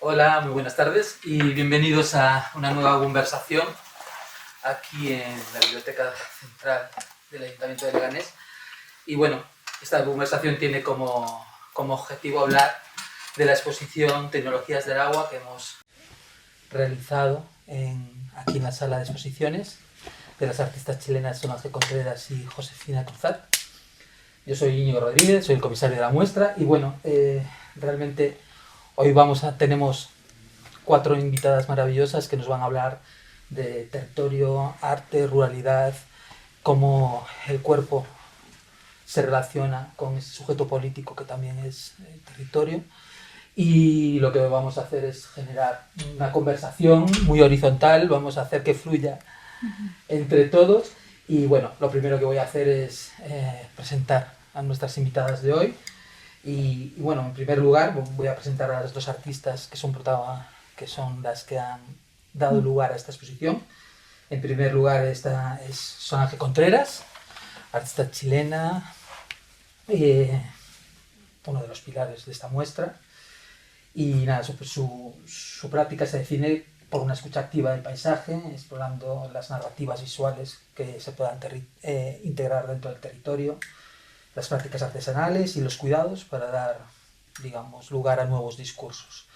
Hola, muy buenas tardes y bienvenidos a una nueva conversación aquí en la Biblioteca Central del Ayuntamiento de Leganés. Y bueno, esta conversación tiene como objetivo hablar de la exposición Tecnologías del Agua que hemos realizado aquí en la sala de exposiciones de las artistas chilenas Solange Contreras y Josefina Cruzat. Yo soy Íñigo Rodríguez, soy el comisario de la muestra y bueno, realmente hoy tenemos 4 invitadas maravillosas que nos van a hablar de territorio, arte, ruralidad, cómo el cuerpo se relaciona con ese sujeto político que también es el territorio. Y lo que vamos a hacer es generar una conversación muy horizontal, vamos a hacer que fluya entre todos. Y bueno, lo primero que voy a hacer es presentar a nuestras invitadas de hoy. Y bueno, en primer lugar voy a presentar a las 2 artistas que son las que han dado lugar a esta exposición. En primer lugar, esta es Solange Contreras, artista chilena, uno de los pilares de esta muestra. Y nada, su práctica se define por una escucha activa del paisaje, explorando las narrativas visuales que se puedan integrar dentro del territorio, las prácticas artesanales y los cuidados para dar, digamos, lugar a nuevos discursos.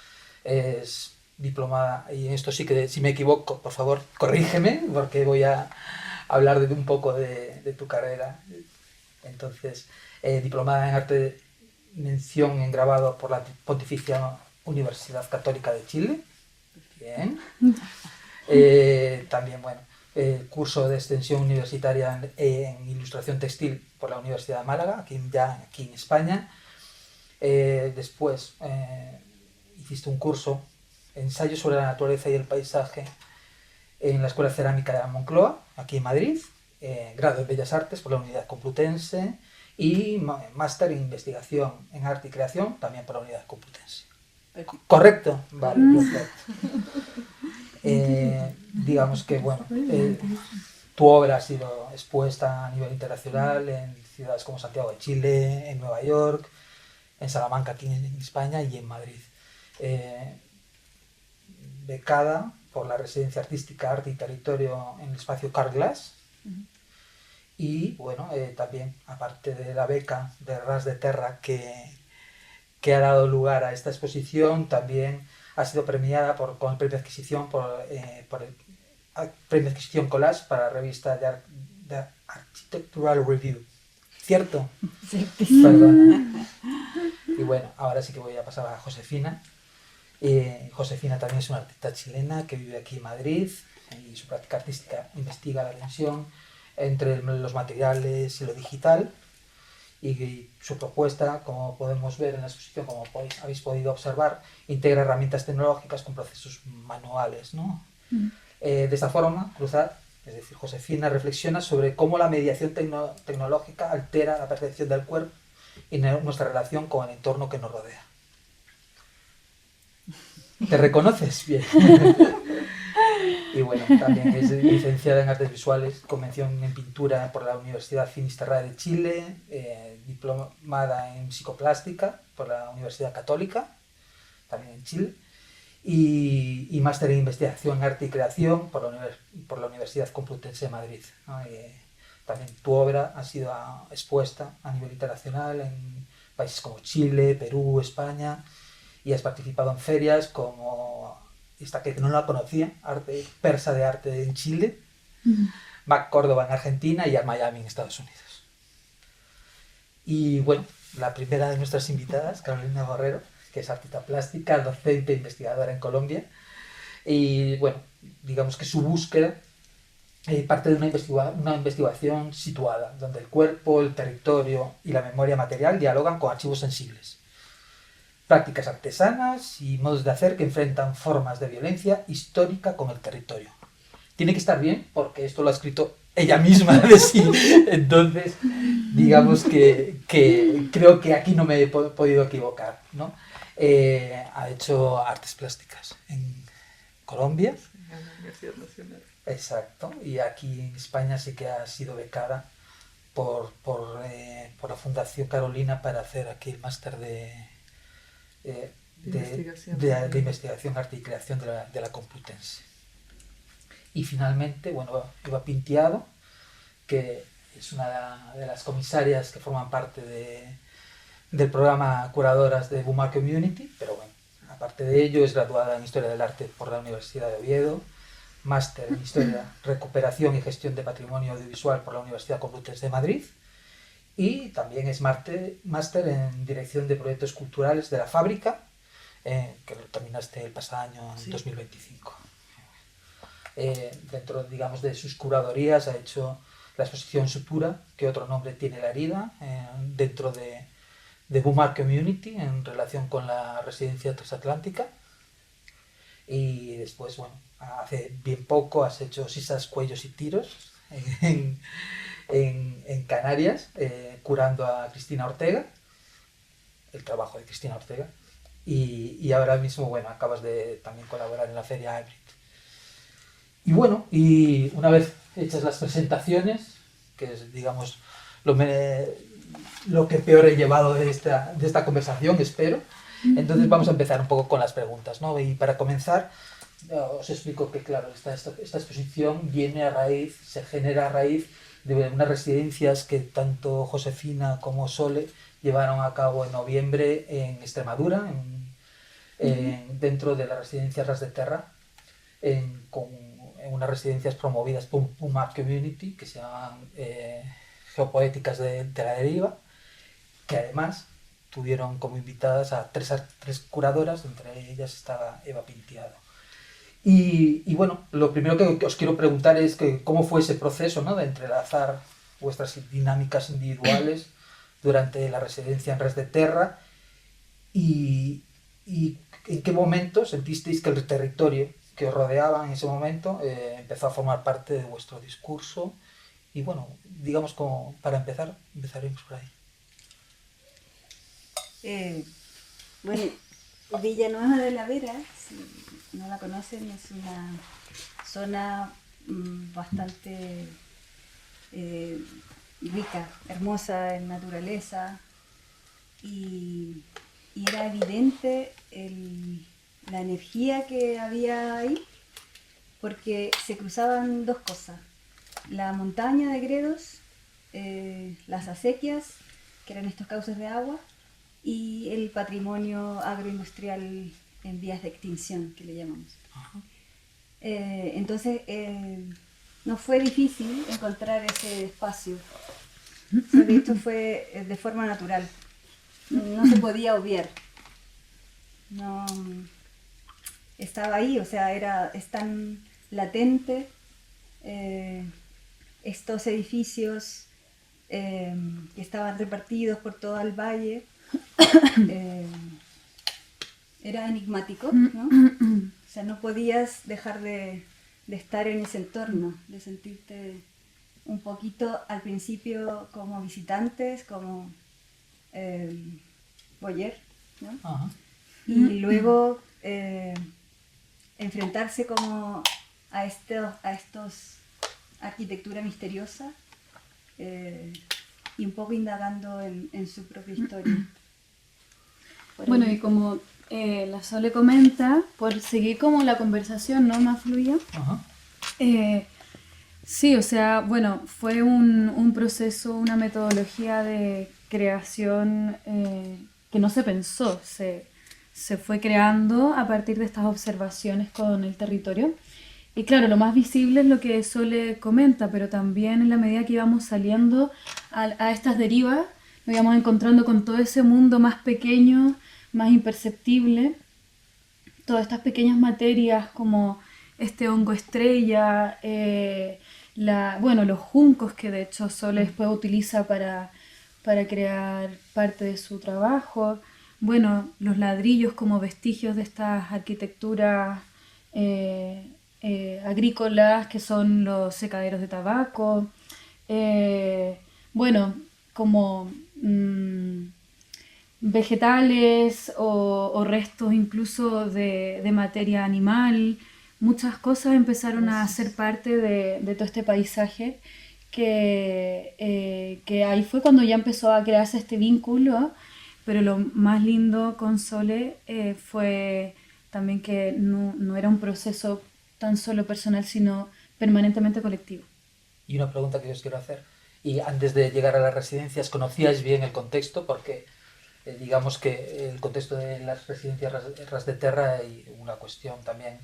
Es diplomada, y en esto sí que si me equivoco, por favor, corrígeme, porque voy a hablar un poco de tu carrera. Entonces, diplomada en arte, mención en grabado por la Pontificia Universidad Católica de Chile. Bien. También, bueno, curso de extensión universitaria en ilustración textil por la Universidad de Málaga, aquí en España. Después hiciste un curso, ensayo sobre la naturaleza y el paisaje, en la Escuela Cerámica de la Moncloa, aquí en Madrid, grado en Bellas Artes por la Unidad Complutense y máster en investigación en arte y creación también por la Unidad Complutense. ¿Correcto? Vale, perfecto. Digamos que, bueno, tu obra ha sido expuesta a nivel internacional en ciudades como Santiago de Chile, en Nueva York, en Salamanca, aquí en España, y en Madrid. Becada por la Residencia Artística Arte y Territorio en el espacio Carl Glass. Y bueno, también, aparte de la beca de Ras de Terra que ha dado lugar a esta exposición, también ha sido premiada con el premio de adquisición por el premio de adquisición Collage para la revista The Architectural Review. ¿Cierto? Sí. Perdona. Y bueno, ahora sí que voy a pasar a Josefina. Josefina también es una artista chilena que vive aquí en Madrid y su práctica artística investiga la tensión entre los materiales y lo digital. Y su propuesta, como podemos ver en la exposición, como habéis podido observar, integra herramientas tecnológicas con procesos manuales, ¿no? De esta forma, Cruzat, es decir, Josefina, reflexiona sobre cómo la mediación tecnológica altera la percepción del cuerpo y nuestra relación con el entorno que nos rodea. ¿Te reconoces? Bien. Y bueno, también es licenciada en Artes Visuales, con mención en Pintura por la Universidad Finisterrae de Chile, diplomada en Psicoplástica por la Universidad Católica, también en Chile, y máster en Investigación en Arte y Creación por la Universidad Complutense de Madrid, ¿no? También tu obra ha sido expuesta a nivel internacional en países como Chile, Perú, España, y has participado en ferias como esta que no la conocía, Persa de Arte en Chile, Mac Córdoba en Argentina y Art Miami en Estados Unidos. Y bueno, la primera de nuestras invitadas, Carolina Borrero, que es artista plástica, docente e investigadora en Colombia. Y bueno, digamos que su búsqueda parte de una investigación situada, donde el cuerpo, el territorio y la memoria material dialogan con archivos sensibles. Prácticas artesanas y modos de hacer que enfrentan formas de violencia histórica con el territorio. Tiene que estar bien, porque esto lo ha escrito ella misma de sí. Entonces, digamos que creo que aquí no me he podido equivocar, ¿no? Ha hecho artes plásticas en Colombia. En la Universidad Nacional. Exacto. Y aquí en España sí que ha sido becada por la Fundación Carolina para hacer aquí el máster de de investigación, arte y creación de la Complutense. Y finalmente, bueno, Eva Pintiado, que es una de las comisarias que forman parte del programa Curadoras de BUMA Community, pero bueno, aparte de ello es graduada en Historia del Arte por la Universidad de Oviedo, máster en Historia, Recuperación y Gestión de Patrimonio Audiovisual por la Universidad Complutense de Madrid, y también es máster en Dirección de Proyectos Culturales de la Fábrica, que lo terminaste el pasado año, en 2025. Dentro, digamos, de sus curadorías ha hecho la exposición Sutura, que otro nombre tiene la herida, dentro de BUMA Community, en relación con la residencia transatlántica. Y después, bueno, hace bien poco has hecho Sisas, Cuellos y Tiros en Canarias, curando a Cristina Ortega, el trabajo de Cristina Ortega. Y ahora mismo, bueno, acabas de también colaborar en la Feria Hybrid. Y bueno, y una vez hechas las presentaciones, que es, digamos, lo que peor he llevado de esta conversación, espero, entonces vamos a empezar un poco con las preguntas, ¿no? Y para comenzar, os explico que, claro, esta exposición se genera a raíz de unas residencias que tanto Josefina como Sole llevaron a cabo en noviembre en Extremadura, dentro de la residencia Ras de Terra, en unas residencias promovidas por BUMA Community, que se llaman Geopoéticas de la Deriva, que además tuvieron como invitadas a tres curadoras, entre ellas estaba Eva Pintiado. Y bueno, lo primero que os quiero preguntar es cómo fue ese proceso, ¿no?, de entrelazar vuestras dinámicas individuales durante la residencia en Ras de Terra, y en qué momento sentisteis que el territorio que os rodeaba en ese momento empezó a formar parte de vuestro discurso. Y bueno, digamos, como para empezaremos por ahí. Bueno, Villanueva de la Vera, si no la conocen, es una zona bastante rica, hermosa en naturaleza, y era evidente la energía que había ahí, porque se cruzaban dos cosas: la montaña de Gredos, las acequias, que eran estos cauces de agua, y el patrimonio agroindustrial en vías de extinción, que le llamamos. Entonces, no fue difícil encontrar ese espacio. O sea, de hecho fue de forma natural. No se podía obviar. No, estaba ahí, o sea, es tan latente. Estos edificios que estaban repartidos por todo el valle, era enigmático, ¿no? O sea, no podías dejar de estar en ese entorno, de sentirte un poquito al principio como visitantes, como voyeur, ¿no? Uh-huh. Y luego enfrentarse como a estos arquitectura misteriosa, y un poco indagando en su propia historia. Bueno, y como la Sole comenta, por seguir como la conversación, ¿no?, más fluida. Uh-huh. Sí, o sea, bueno, fue un proceso, una metodología de creación que no se pensó, se fue creando a partir de estas observaciones con el territorio. Y claro, lo más visible es lo que Sole comenta, pero también en la medida que íbamos saliendo a estas derivas, nos íbamos encontrando con todo ese mundo más pequeño, más imperceptible, todas estas pequeñas materias como este hongo estrella, los juncos que de hecho Sole después utiliza para crear parte de su trabajo, bueno, los ladrillos como vestigios de estas arquitecturas agrícolas que son los secaderos de tabaco, como vegetales o restos incluso de materia animal. Muchas cosas empezaron a ser parte de todo este paisaje que ahí fue cuando ya empezó a crearse este vínculo pero lo más lindo con Sole fue también que no era un proceso tan solo personal, sino permanentemente colectivo. Y una pregunta que os quiero hacer. Y antes de llegar a las residencias, ¿conocíais bien el contexto? Porque digamos que el contexto de las residencias Ras de Terra hay una cuestión también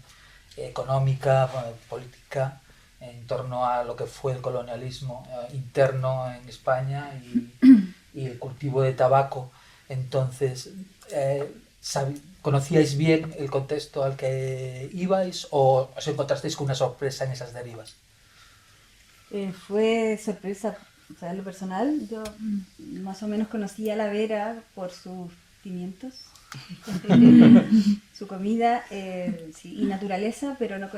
económica, política, en torno a lo que fue el colonialismo interno en España y el cultivo de tabaco. Entonces, ¿conocíais bien el contexto al que ibais o os encontrasteis con una sorpresa en esas derivas? Fue sorpresa, o sea, en lo personal, yo más o menos conocía la Vera por sus pimientos, su comida sí, y naturaleza, pero no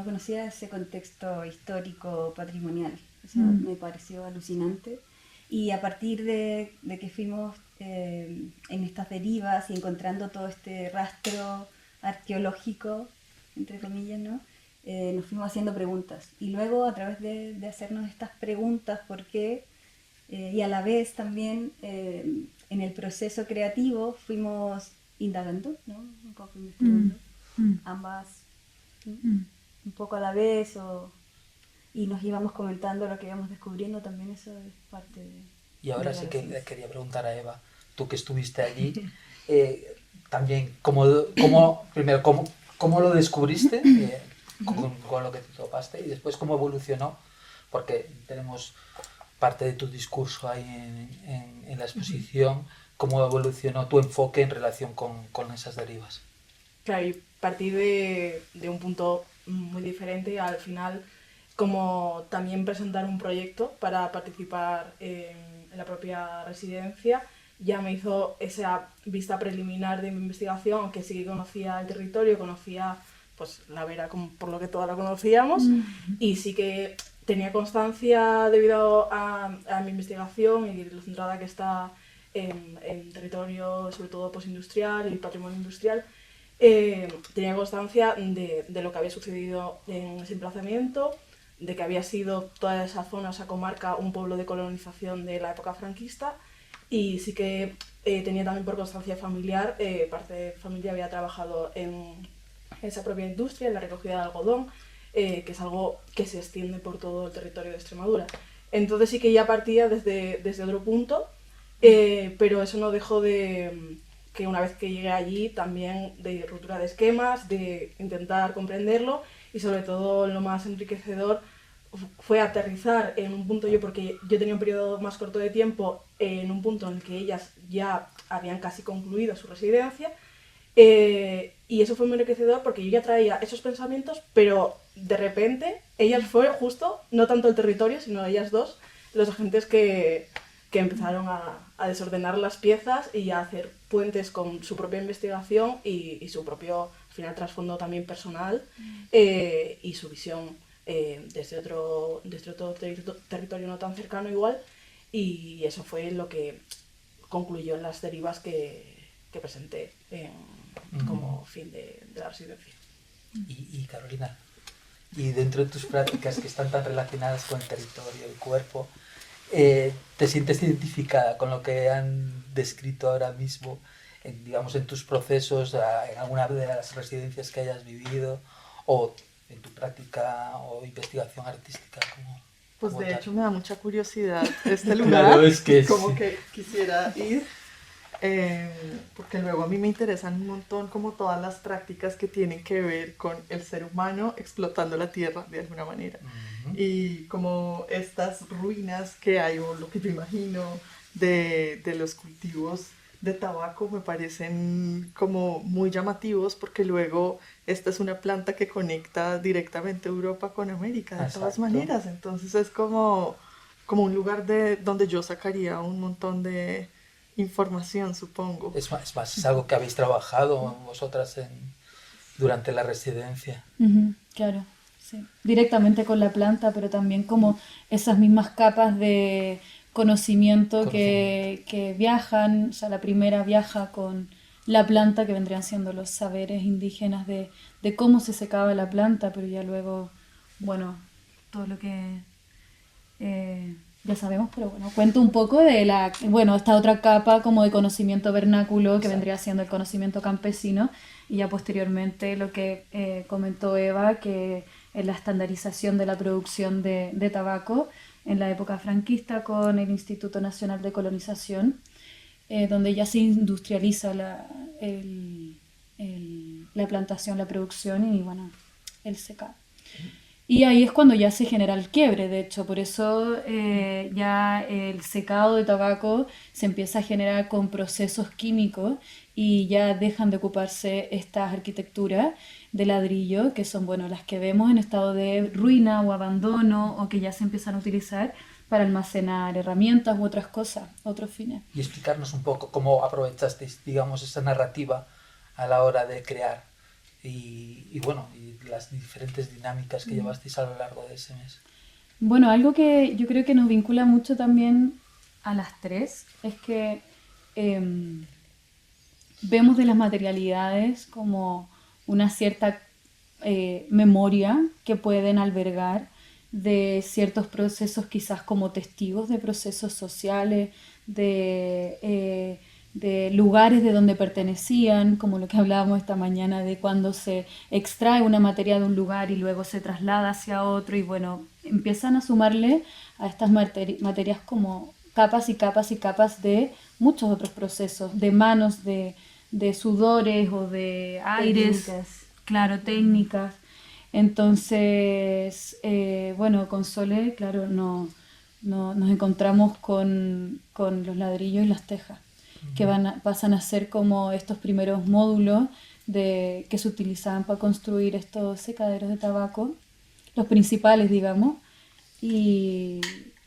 conocía ese contexto histórico patrimonial. Eso me pareció alucinante. Y a partir de que fuimos en estas derivas y encontrando todo este rastro arqueológico, entre comillas, ¿no? Nos fuimos haciendo preguntas. Y luego, a través de hacernos estas preguntas, ¿por qué? Y a la vez también en el proceso creativo fuimos indagando, ¿no? Un poco investigando, ambas, un poco a la vez, y nos íbamos comentando lo que íbamos descubriendo, también eso es parte de... Y ahora sí que le quería preguntar a Eva, tú que estuviste allí, también, primero, ¿cómo lo descubriste con lo que te topaste? Y después, ¿cómo evolucionó? Porque tenemos parte de tu discurso ahí en la exposición, ¿cómo evolucionó tu enfoque en relación con esas derivas? Claro, y partí de un punto muy diferente, al final, como también presentar un proyecto para participar en la propia residencia, ya me hizo esa vista preliminar de mi investigación, aunque sí que conocía el territorio, conocía pues la Vera por lo que todas la conocíamos, y sí que tenía constancia debido a mi investigación y lo centrada que está en territorio, sobre todo postindustrial y patrimonio industrial, tenía constancia de lo que había sucedido en ese emplazamiento, de que había sido toda esa zona, esa comarca, un pueblo de colonización de la época franquista, y sí que tenía también por constancia familiar, parte de familia había trabajado en esa propia industria, en la recogida de algodón, que es algo que se extiende por todo el territorio de Extremadura. Entonces sí que ya partía desde otro punto, pero eso no dejó de que una vez que llegué allí también de ruptura de esquemas, de intentar comprenderlo, y sobre todo lo más enriquecedor fue aterrizar en un punto porque yo tenía un periodo más corto de tiempo, en un punto en el que ellas ya habían casi concluido su residencia, y eso fue muy enriquecedor porque yo ya traía esos pensamientos, pero de repente ellas fue justo, no tanto el territorio, sino ellas dos, los agentes que empezaron a desordenar las piezas y a hacer puentes con su propia investigación y su propio, al final, trasfondo también personal, y su visión desde otro territorio no tan cercano igual, y eso fue lo que concluyó en las derivas que presenté como fin de la residencia. Y Carolina, y dentro de tus prácticas que están tan relacionadas con el territorio, el cuerpo, ¿te sientes identificada con lo que han descrito ahora mismo, digamos, en tus procesos, en alguna de las residencias que hayas vivido, o en tu práctica o investigación artística? Pues de hecho me da mucha curiosidad este lugar, claro, es que como sí. que quisiera ir, porque luego a mí me interesan un montón como todas las prácticas que tienen que ver con el ser humano explotando la tierra de alguna manera. Y como estas ruinas que hay, o lo que yo imagino de los cultivos de tabaco, me parecen como muy llamativos, porque luego esta es una planta que conecta directamente Europa con América de todas maneras. Entonces es como un lugar donde yo sacaría un montón de información, supongo. Es algo que habéis trabajado vosotras durante la residencia. Claro, sí. Directamente con la planta, pero también como esas mismas capas de conocimiento que viajan. O sea, la primera viaja con la planta, que vendrían siendo los saberes indígenas de cómo se secaba la planta, pero ya luego, bueno, todo lo que ya sabemos, pero bueno, cuento un poco de esta otra capa como de conocimiento vernáculo que vendría siendo el conocimiento campesino, y ya posteriormente lo que comentó Eva, que es la estandarización de la producción de tabaco en la época franquista con el Instituto Nacional de Colonización, donde ya se industrializa la plantación, la producción y bueno, el secado. Y ahí es cuando ya se genera el quiebre, de hecho, por eso ya el secado de tabaco se empieza a generar con procesos químicos y ya dejan de ocuparse estas arquitecturas de ladrillo, que son bueno, las que vemos en estado de ruina o abandono, o que ya se empiezan a utilizar para almacenar herramientas u otras cosas, otros fines. Y explicarnos un poco cómo aprovechasteis, digamos, esa narrativa a la hora de crear y bueno, y las diferentes dinámicas que llevasteis a lo largo de ese mes. Bueno, algo que yo creo que nos vincula mucho también a las tres es que vemos de las materialidades como una cierta memoria que pueden albergar de ciertos procesos, quizás como testigos de procesos sociales, de lugares de donde pertenecían, como lo que hablábamos esta mañana de cuando se extrae una materia de un lugar y luego se traslada hacia otro, y bueno, empiezan a sumarle a estas materias como capas y capas y capas de muchos otros procesos, de manos, de sudores o de aires, claro, técnicas. Entonces, bueno, con Sole, claro, nos encontramos con los ladrillos y las tejas, que pasan a ser como estos primeros módulos que se utilizaban para construir estos secaderos de tabaco, los principales, digamos, y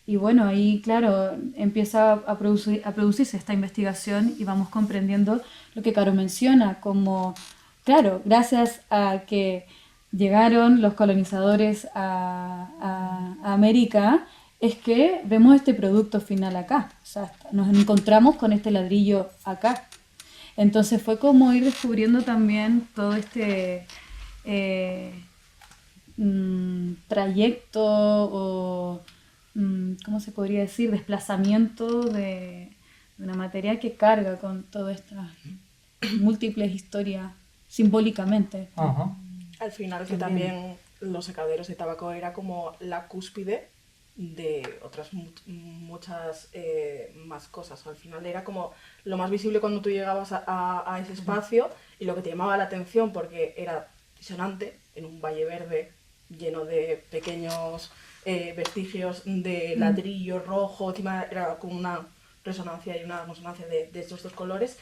bueno, ahí, claro, empieza a producirse esta investigación y vamos comprendiendo lo que Caro menciona, como, claro, gracias a que llegaron los colonizadores a América, es que vemos este producto final acá, o sea, nos encontramos con este ladrillo acá. Entonces fue como ir descubriendo también todo este trayecto o, ¿cómo se podría decir?, desplazamiento de una materia que carga con todas estas múltiples historias simbólicamente. Ajá. Al final que también los secaderos de tabaco era como la cúspide de otras muchas más cosas. Al final era como lo más visible cuando tú llegabas a ese espacio y lo que te llamaba la atención porque era disonante en un valle verde lleno de pequeños vestigios de ladrillo rojo, encima era como una resonancia y una consonancia de estos dos colores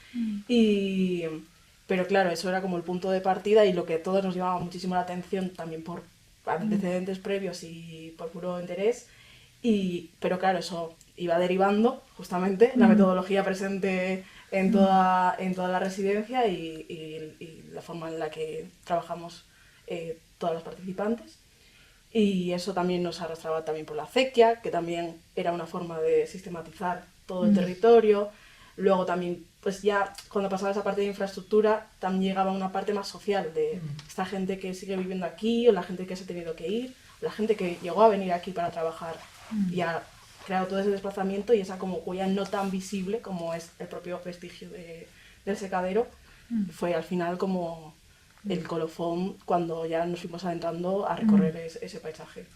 pero claro, eso era como el punto de partida y lo que a todos nos llamaba muchísimo la atención también por antecedentes previos y por puro interés. Pero claro, eso iba derivando justamente la metodología presente en toda la residencia y la forma en la que trabajamos todas las participantes. Y eso también nos arrastraba también por la acequia, que también era una forma de sistematizar todo el territorio. Luego también, pues ya cuando pasaba esa parte de infraestructura, también llegaba una parte más social de esta gente que sigue viviendo aquí, o la gente que se ha tenido que ir, o la gente que llegó a venir aquí para trabajar y ha creado todo ese desplazamiento y esa como huella no tan visible como es el propio vestigio del secadero. Fue al final como el colofón cuando ya nos fuimos adentrando a recorrer ese paisaje.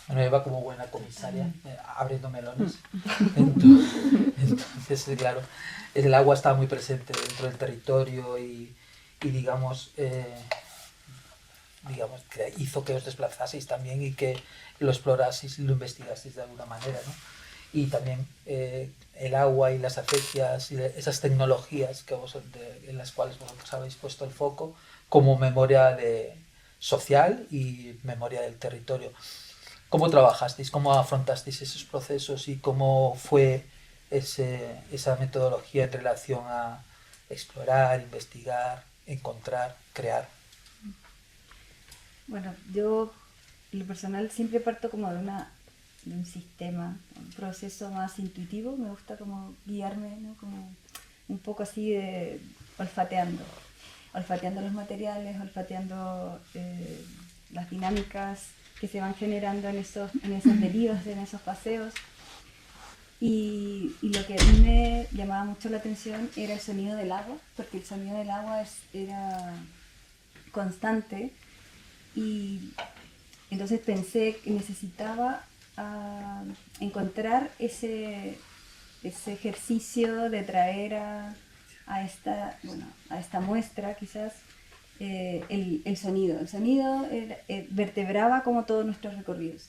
Bueno, Eva como buena comisaria, abriendo melones. Entonces, claro, el agua estaba muy presente dentro del territorio y digamos, que hizo que os desplazaseis también y que lo exploraseis y lo investigaseis de alguna manera, ¿no? Y también el agua y las acequias y esas tecnologías en las cuales vosotros habéis puesto el foco como memoria social y memoria del territorio. ¿Cómo trabajasteis? ¿Cómo afrontasteis esos procesos? ¿Y cómo fue esa metodología en relación a explorar, investigar, encontrar, crear? Bueno, yo en lo personal siempre parto como de un sistema, un proceso más intuitivo. Me gusta como guiarme, ¿no? Como un poco así de olfateando los materiales, olfateando las dinámicas que se van generando en esos derivos, en esos paseos. Y lo que a mí me llamaba mucho la atención era el sonido del agua, porque el sonido del agua era constante, y entonces pensé que necesitaba encontrar ese ejercicio de traer a esta muestra quizás el sonido. El sonido vertebraba como todos nuestros recorridos.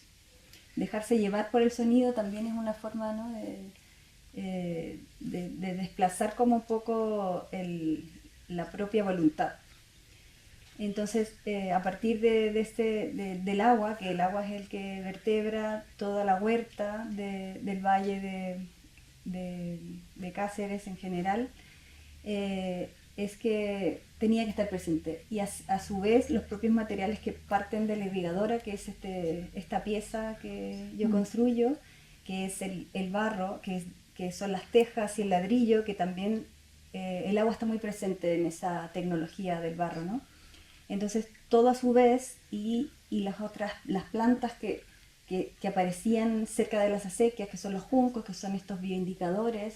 Dejarse llevar por el sonido también es una forma, ¿no?, de desplazar como un poco la propia voluntad. Entonces, a partir del agua, que el agua es el que vertebra toda la huerta del valle de Cáceres en general, es que tenía que estar presente. Y a su vez, los propios materiales que parten de la irrigadora, que es esta pieza que yo construyo, que es el barro, que son las tejas y el ladrillo, que también el agua está muy presente en esa tecnología del barro, ¿no? Entonces, todo a su vez, y las plantas que aparecían cerca de las acequias, que son los juncos, que son estos bioindicadores,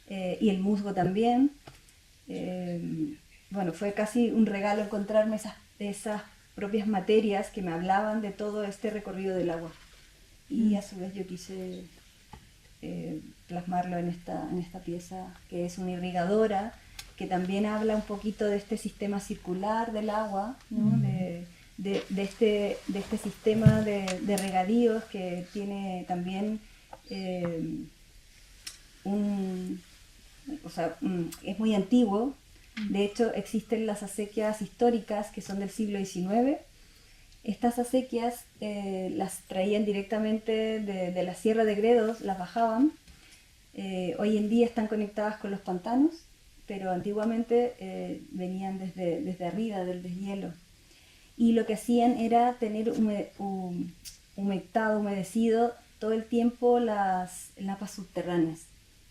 y el musgo también. Bueno, fue casi un regalo encontrarme esas propias materias que me hablaban de todo este recorrido del agua. Y a su vez yo quise plasmarlo en esta pieza, que es una irrigadora, que también habla un poquito de este sistema circular del agua, ¿no? de este sistema de regadíos que tiene también es muy antiguo. De hecho, existen las acequias históricas que son del siglo XIX. Estas acequias las traían directamente de la Sierra de Gredos, las bajaban. Hoy en día están conectadas con los pantanos, pero antiguamente venían desde arriba del deshielo. Y lo que hacían era tener humedecido todo el tiempo las napas subterráneas.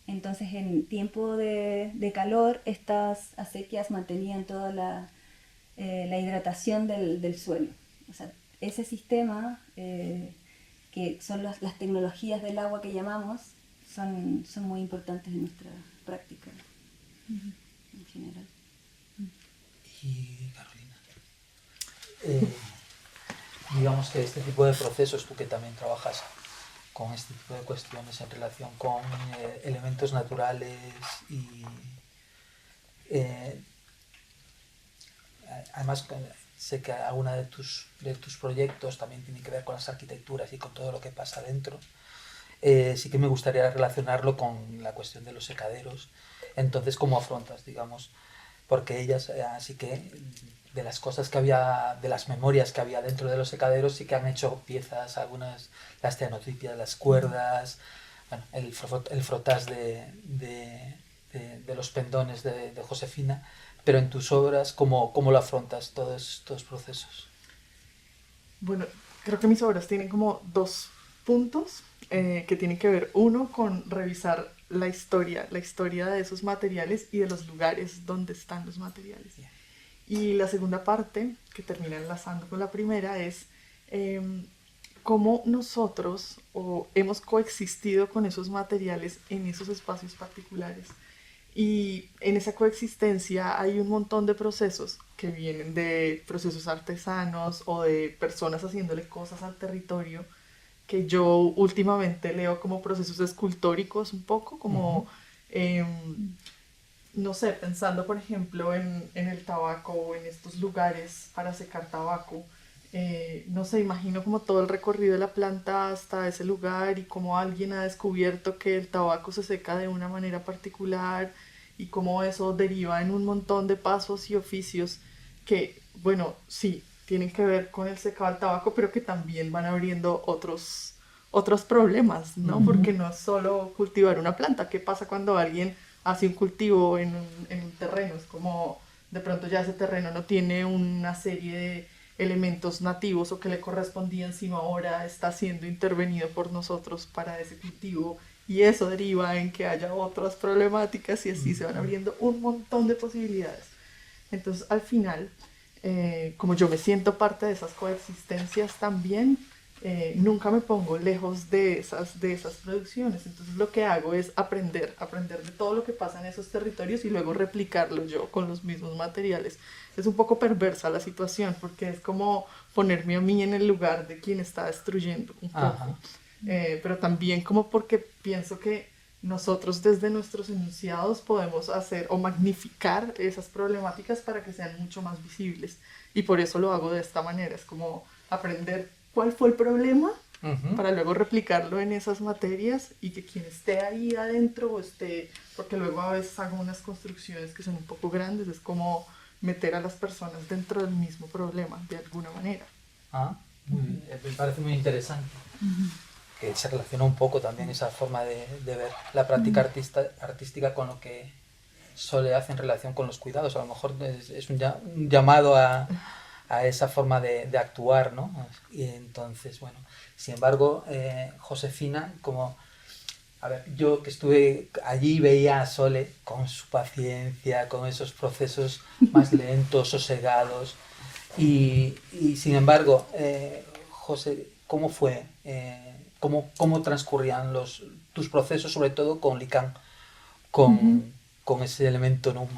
Entonces, en tiempo de calor, estas acequias mantenían toda la hidratación del suelo. O sea, ese sistema, que son las tecnologías del agua que llamamos, son muy importantes en nuestra práctica en general. Y Carolina, digamos que este tipo de procesos, tú que también trabajas con este tipo de cuestiones en relación con elementos naturales y además sé que alguna de tus proyectos también tiene que ver con las arquitecturas y con todo lo que pasa dentro. Sí que me gustaría relacionarlo con la cuestión de los secaderos. Entonces, ¿cómo afrontas, digamos? Porque ellas sí que de las cosas que había, de las memorias que había dentro de los secaderos, sí que han hecho piezas, algunas, las cianotipias, las cuerdas, bueno, el frotás de los pendones de Josefina, pero en tus obras, ¿cómo lo afrontas todos estos procesos? Bueno, creo que mis obras tienen como dos puntos que tienen que ver, uno, con revisar la historia de esos materiales y de los lugares donde están los materiales. Yeah. Y la segunda parte, que termina enlazando con la primera, es cómo nosotros hemos coexistido con esos materiales en esos espacios particulares. Y en esa coexistencia hay un montón de procesos que vienen de procesos artesanos o de personas haciéndole cosas al territorio, que yo últimamente leo como procesos escultóricos un poco, como, no sé, pensando por ejemplo en el tabaco o en estos lugares para secar tabaco. No sé, imagino como todo el recorrido de la planta hasta ese lugar y cómo alguien ha descubierto que el tabaco se seca de una manera particular y cómo eso deriva en un montón de pasos y oficios que, bueno, sí, tienen que ver con el secado del tabaco, pero que también van abriendo otros problemas, ¿no? Porque no es solo cultivar una planta. ¿Qué pasa cuando alguien hace un cultivo en un terreno? Es como de pronto ya ese terreno no tiene una serie de elementos nativos o que le correspondían, sino ahora está siendo intervenido por nosotros para ese cultivo, y eso deriva en que haya otras problemáticas y así se van abriendo un montón de posibilidades. Entonces, al final, como yo me siento parte de esas coexistencias también, nunca me pongo lejos de esas producciones. Entonces lo que hago es aprender de todo lo que pasa en esos territorios y luego replicarlo yo con los mismos materiales. Es un poco perversa la situación porque es como ponerme a mí en el lugar de quien está destruyendo un poco. Pero también como porque pienso que nosotros desde nuestros enunciados podemos hacer o magnificar esas problemáticas para que sean mucho más visibles. Y por eso lo hago de esta manera, es como aprender cuál fue el problema para luego replicarlo en esas materias y que quien esté ahí adentro o esté, porque luego a veces hago unas construcciones que son un poco grandes, es como meter a las personas dentro del mismo problema de alguna manera. Me parece muy interesante. Que se relaciona un poco también esa forma de ver la práctica artística con lo que Sole hace en relación con los cuidados. A lo mejor es un llamado a esa forma de actuar, ¿no? Y entonces, bueno, sin embargo, Josefina, como, a ver, yo que estuve allí veía a Sole con su paciencia, con esos procesos más lentos, sosegados, y sin embargo, José, ¿cómo fue? ¿Cómo transcurrían tus procesos, sobre todo con Licán, con ese elemento no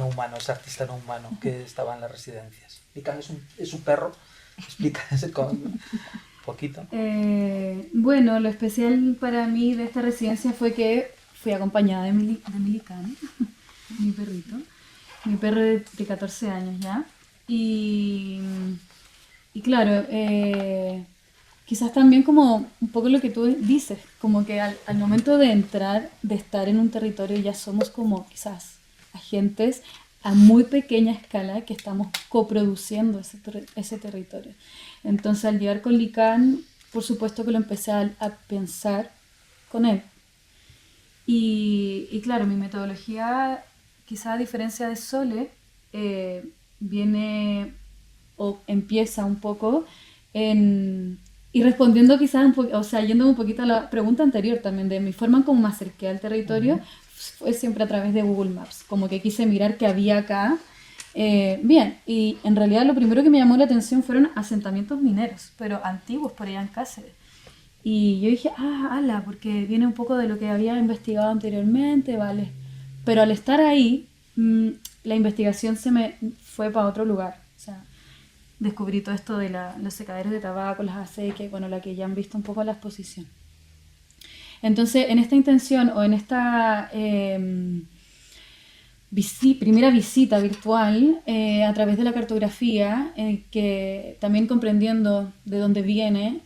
humano, ese artista no humano que estaba en las residencias? Licán es un perro, explícase con un poquito. Bueno, lo especial para mí de esta residencia fue que fui acompañada de mi Licán, mi perrito, mi perro de 14 años ya, y claro, quizás también como un poco lo que tú dices, como que al momento de entrar, de estar en un territorio, ya somos como quizás agentes a muy pequeña escala que estamos coproduciendo ese territorio. Entonces al llegar con Licán, por supuesto que lo empecé a pensar con él. Y claro, mi metodología, quizás a diferencia de Sole, viene o empieza un poco y respondiendo quizás un poco, o sea, yendo un poquito a la pregunta anterior también, de mi forma en cómo me acerqué al territorio, fue siempre a través de Google Maps, como que quise mirar qué había acá. Bien, y en realidad lo primero que me llamó la atención fueron asentamientos mineros, pero antiguos por allá en Cáceres. Y yo dije, ala, porque viene un poco de lo que había investigado anteriormente, vale. Pero al estar ahí, la investigación se me fue para otro lugar. O sea, descubrí todo esto de los secaderos de tabaco, las acequias, bueno, la que ya han visto un poco la exposición. Entonces, en esta intención o en esta primera visita virtual a través de la cartografía, que también comprendiendo de dónde viene,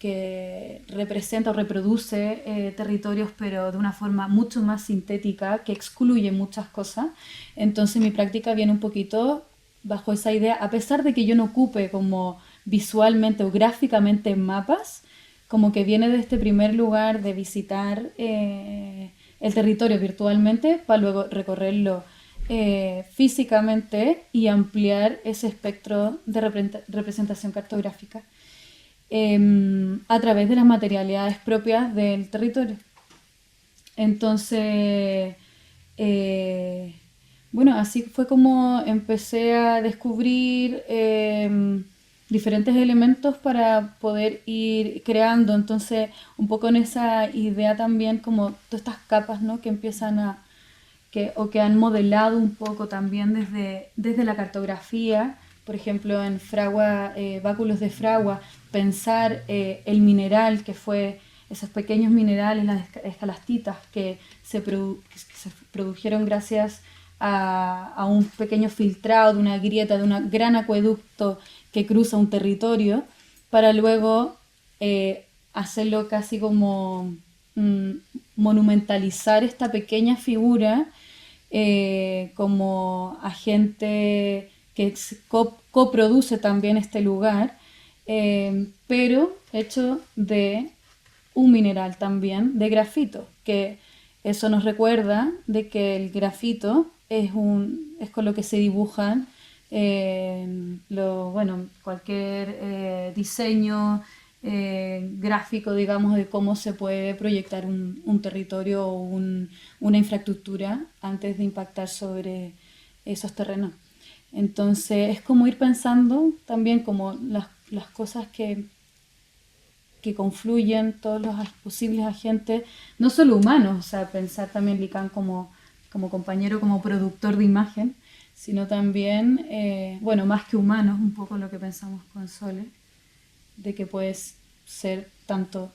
que representa o reproduce territorios, pero de una forma mucho más sintética, que excluye muchas cosas, entonces mi práctica viene un poquito bajo esa idea, a pesar de que yo no ocupe como visualmente o gráficamente mapas, como que viene de este primer lugar de visitar el territorio virtualmente para luego recorrerlo físicamente y ampliar ese espectro de representación cartográfica a través de las materialidades propias del territorio. Entonces, bueno, así fue como empecé a descubrir diferentes elementos para poder ir creando. Entonces, un poco en esa idea también, como todas estas capas, ¿no?, que empiezan que han modelado un poco también desde la cartografía. Por ejemplo, en Fragua, Báculos de Fragua, pensar el mineral, que fue esos pequeños minerales, las escalastitas, que se produjeron gracias a un pequeño filtrado de una grieta, de un gran acueducto que cruza un territorio, para luego hacerlo casi como monumentalizar esta pequeña figura como agente que coproduce también este lugar, pero hecho de un mineral también, de grafito, que eso nos recuerda de que el grafito es con lo que se dibujan cualquier diseño gráfico, digamos, de cómo se puede proyectar un territorio o una infraestructura antes de impactar sobre esos terrenos. Entonces es como ir pensando también como las cosas que que confluyen todos los posibles agentes, no solo humanos, o sea, pensar también Licán como compañero, como productor de imagen, sino también, bueno, más que humanos, un poco lo que pensamos con Sole, de que puedes ser tanto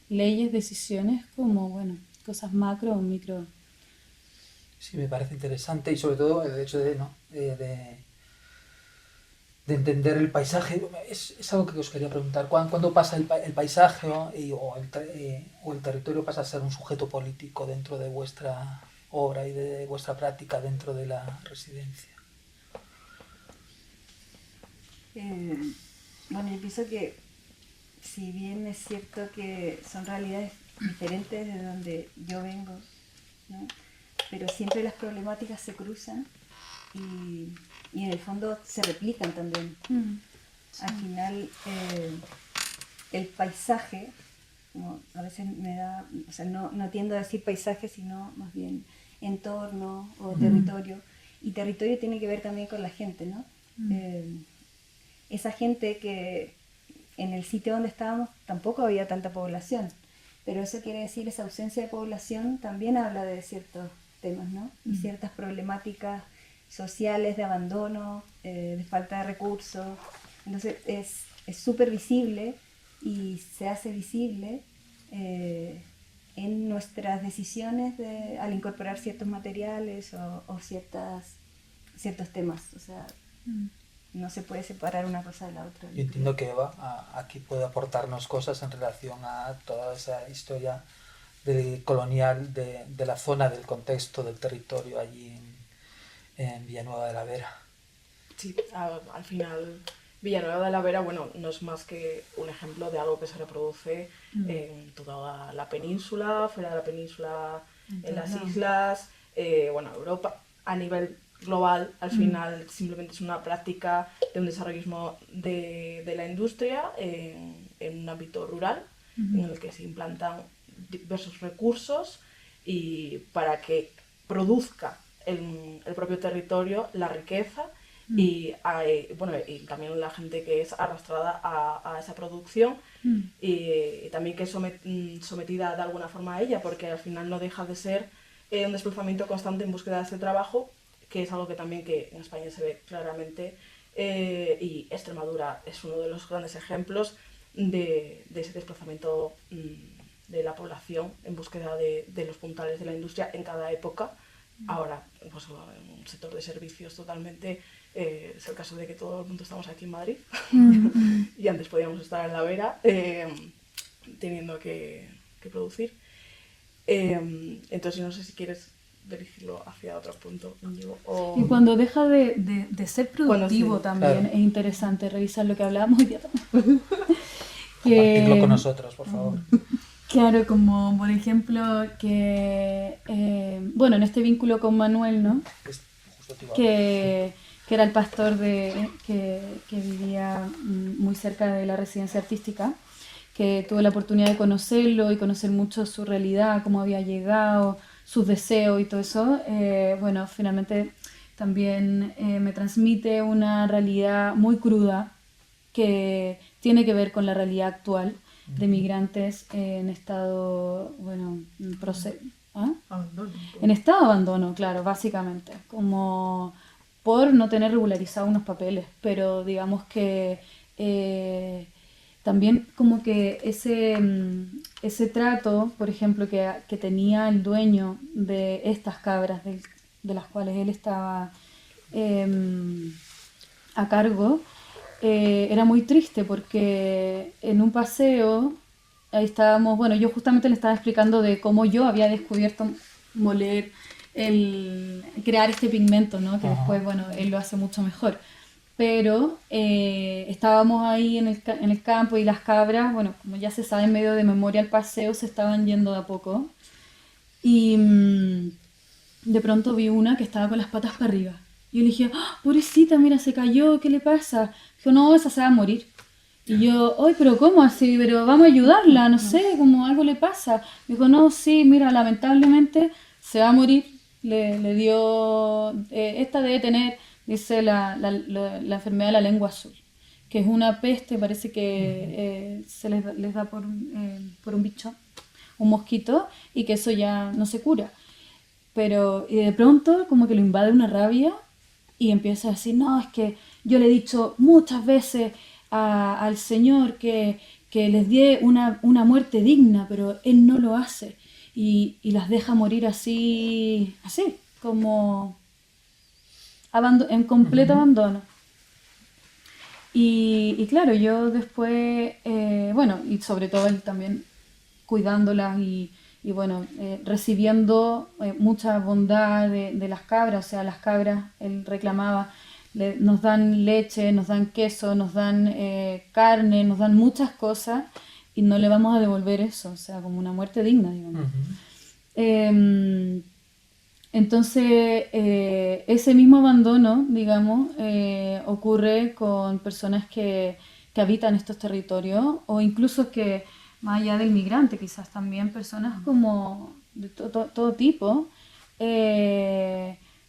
leyes, decisiones, como, bueno, cosas macro o micro. Sí, me parece interesante y sobre todo el hecho de entender el paisaje. Es algo que os quería preguntar. ¿Cuándo pasa el paisaje o el territorio pasa a ser un sujeto político dentro de vuestra obra y de vuestra práctica dentro de la residencia? Bueno, yo pienso que si bien es cierto que son realidades diferentes de donde yo vengo, ¿no? Pero siempre las problemáticas se cruzan y en el fondo se replican también. Sí. Al final, el paisaje, como a veces me da, o sea, no tiendo a decir paisaje, sino más bien entorno o territorio. Y territorio tiene que ver también con la gente, ¿no? Esa gente que en el sitio donde estábamos tampoco había tanta población, pero eso quiere decir, esa ausencia de población también habla de ciertos temas, ¿no? Y ciertas problemáticas sociales de abandono, de falta de recursos. Entonces es súper visible y se hace visible en nuestras decisiones al incorporar ciertos materiales o ciertos temas. O sea, no se puede separar una cosa de la otra. Yo entiendo que Eva aquí puede aportarnos cosas en relación a toda esa historia colonial de la zona, del contexto, del territorio allí en Villanueva de la Vera. Sí, al final Villanueva de la Vera, bueno, no es más que un ejemplo de algo que se reproduce en toda la península, fuera de la península, en las islas, bueno, Europa, a nivel global. Al final simplemente es una práctica de un desarrollismo de la industria en un ámbito rural, en el que se implantan diversos recursos y para que produzca el propio territorio la riqueza y también la gente que es arrastrada a esa producción y también que es sometida de alguna forma a ella, porque al final no deja de ser un desplazamiento constante en búsqueda de ese trabajo, que es algo que también que en España se ve claramente, y Extremadura es uno de los grandes ejemplos de ese desplazamiento de la población en búsqueda de los puntales de la industria en cada época. Ahora, pues en un sector de servicios totalmente, es el caso de que todo el mundo estamos aquí en Madrid y antes podíamos estar en la Vera teniendo que producir. Entonces no sé si quieres dirigirlo hacia otro punto. Y cuando deja de ser productivo también, claro, es interesante revisar lo que hablábamos hoy día. Compartirlo con nosotros, por favor. Claro, como por ejemplo que, bueno, en este vínculo con Manuel, ¿no? Que era el pastor que vivía muy cerca de la residencia artística, que tuve la oportunidad de conocerlo y conocer mucho su realidad, cómo había llegado, sus deseos y todo eso. Bueno, finalmente también me transmite una realidad muy cruda que tiene que ver con la realidad actual de migrantes en estado, bueno, en estado de abandono, claro, básicamente, como por no tener regularizados unos papeles, pero digamos que también como que ese trato, por ejemplo, que tenía el dueño de estas cabras, de las cuales él estaba a cargo, era muy triste porque en un paseo, ahí estábamos, bueno, yo justamente le estaba explicando de cómo yo había descubierto moler, crear este pigmento, ¿no? Que después, bueno, él lo hace mucho mejor. Pero estábamos ahí en el campo y las cabras, bueno, como ya se sabe, en medio de memoria el paseo, se estaban yendo de a poco. Y de pronto vi una que estaba con las patas para arriba. Y yo le dije, ¡oh, pobrecita, mira, se cayó, ¿qué le pasa? Dijo, no, esa se va a morir. Y yo, ¡ay, pero cómo así! Pero vamos a ayudarla, no sé, como algo le pasa. Me dijo, no, sí, mira, lamentablemente se va a morir. Le dio, esta debe tener, dice, la enfermedad de la lengua azul, que es una peste, parece que les da por un bicho, un mosquito, y que eso ya no se cura. Pero y de pronto como que lo invade una rabia y empieza a decir, no, es que yo le he dicho muchas veces al Señor que les dé una muerte digna, pero Él no lo hace. Y las deja morir así, como en completo abandono. Y claro, yo después, y sobre todo él también cuidándolas y recibiendo mucha bondad de las cabras, o sea, las cabras, él reclamaba, nos dan leche, nos dan queso, nos dan carne, nos dan muchas cosas y no le vamos a devolver eso, o sea, como una muerte digna, digamos. Entonces, ese mismo abandono, digamos, ocurre con personas que habitan estos territorios o incluso que, más allá del migrante, quizás también personas como de todo tipo,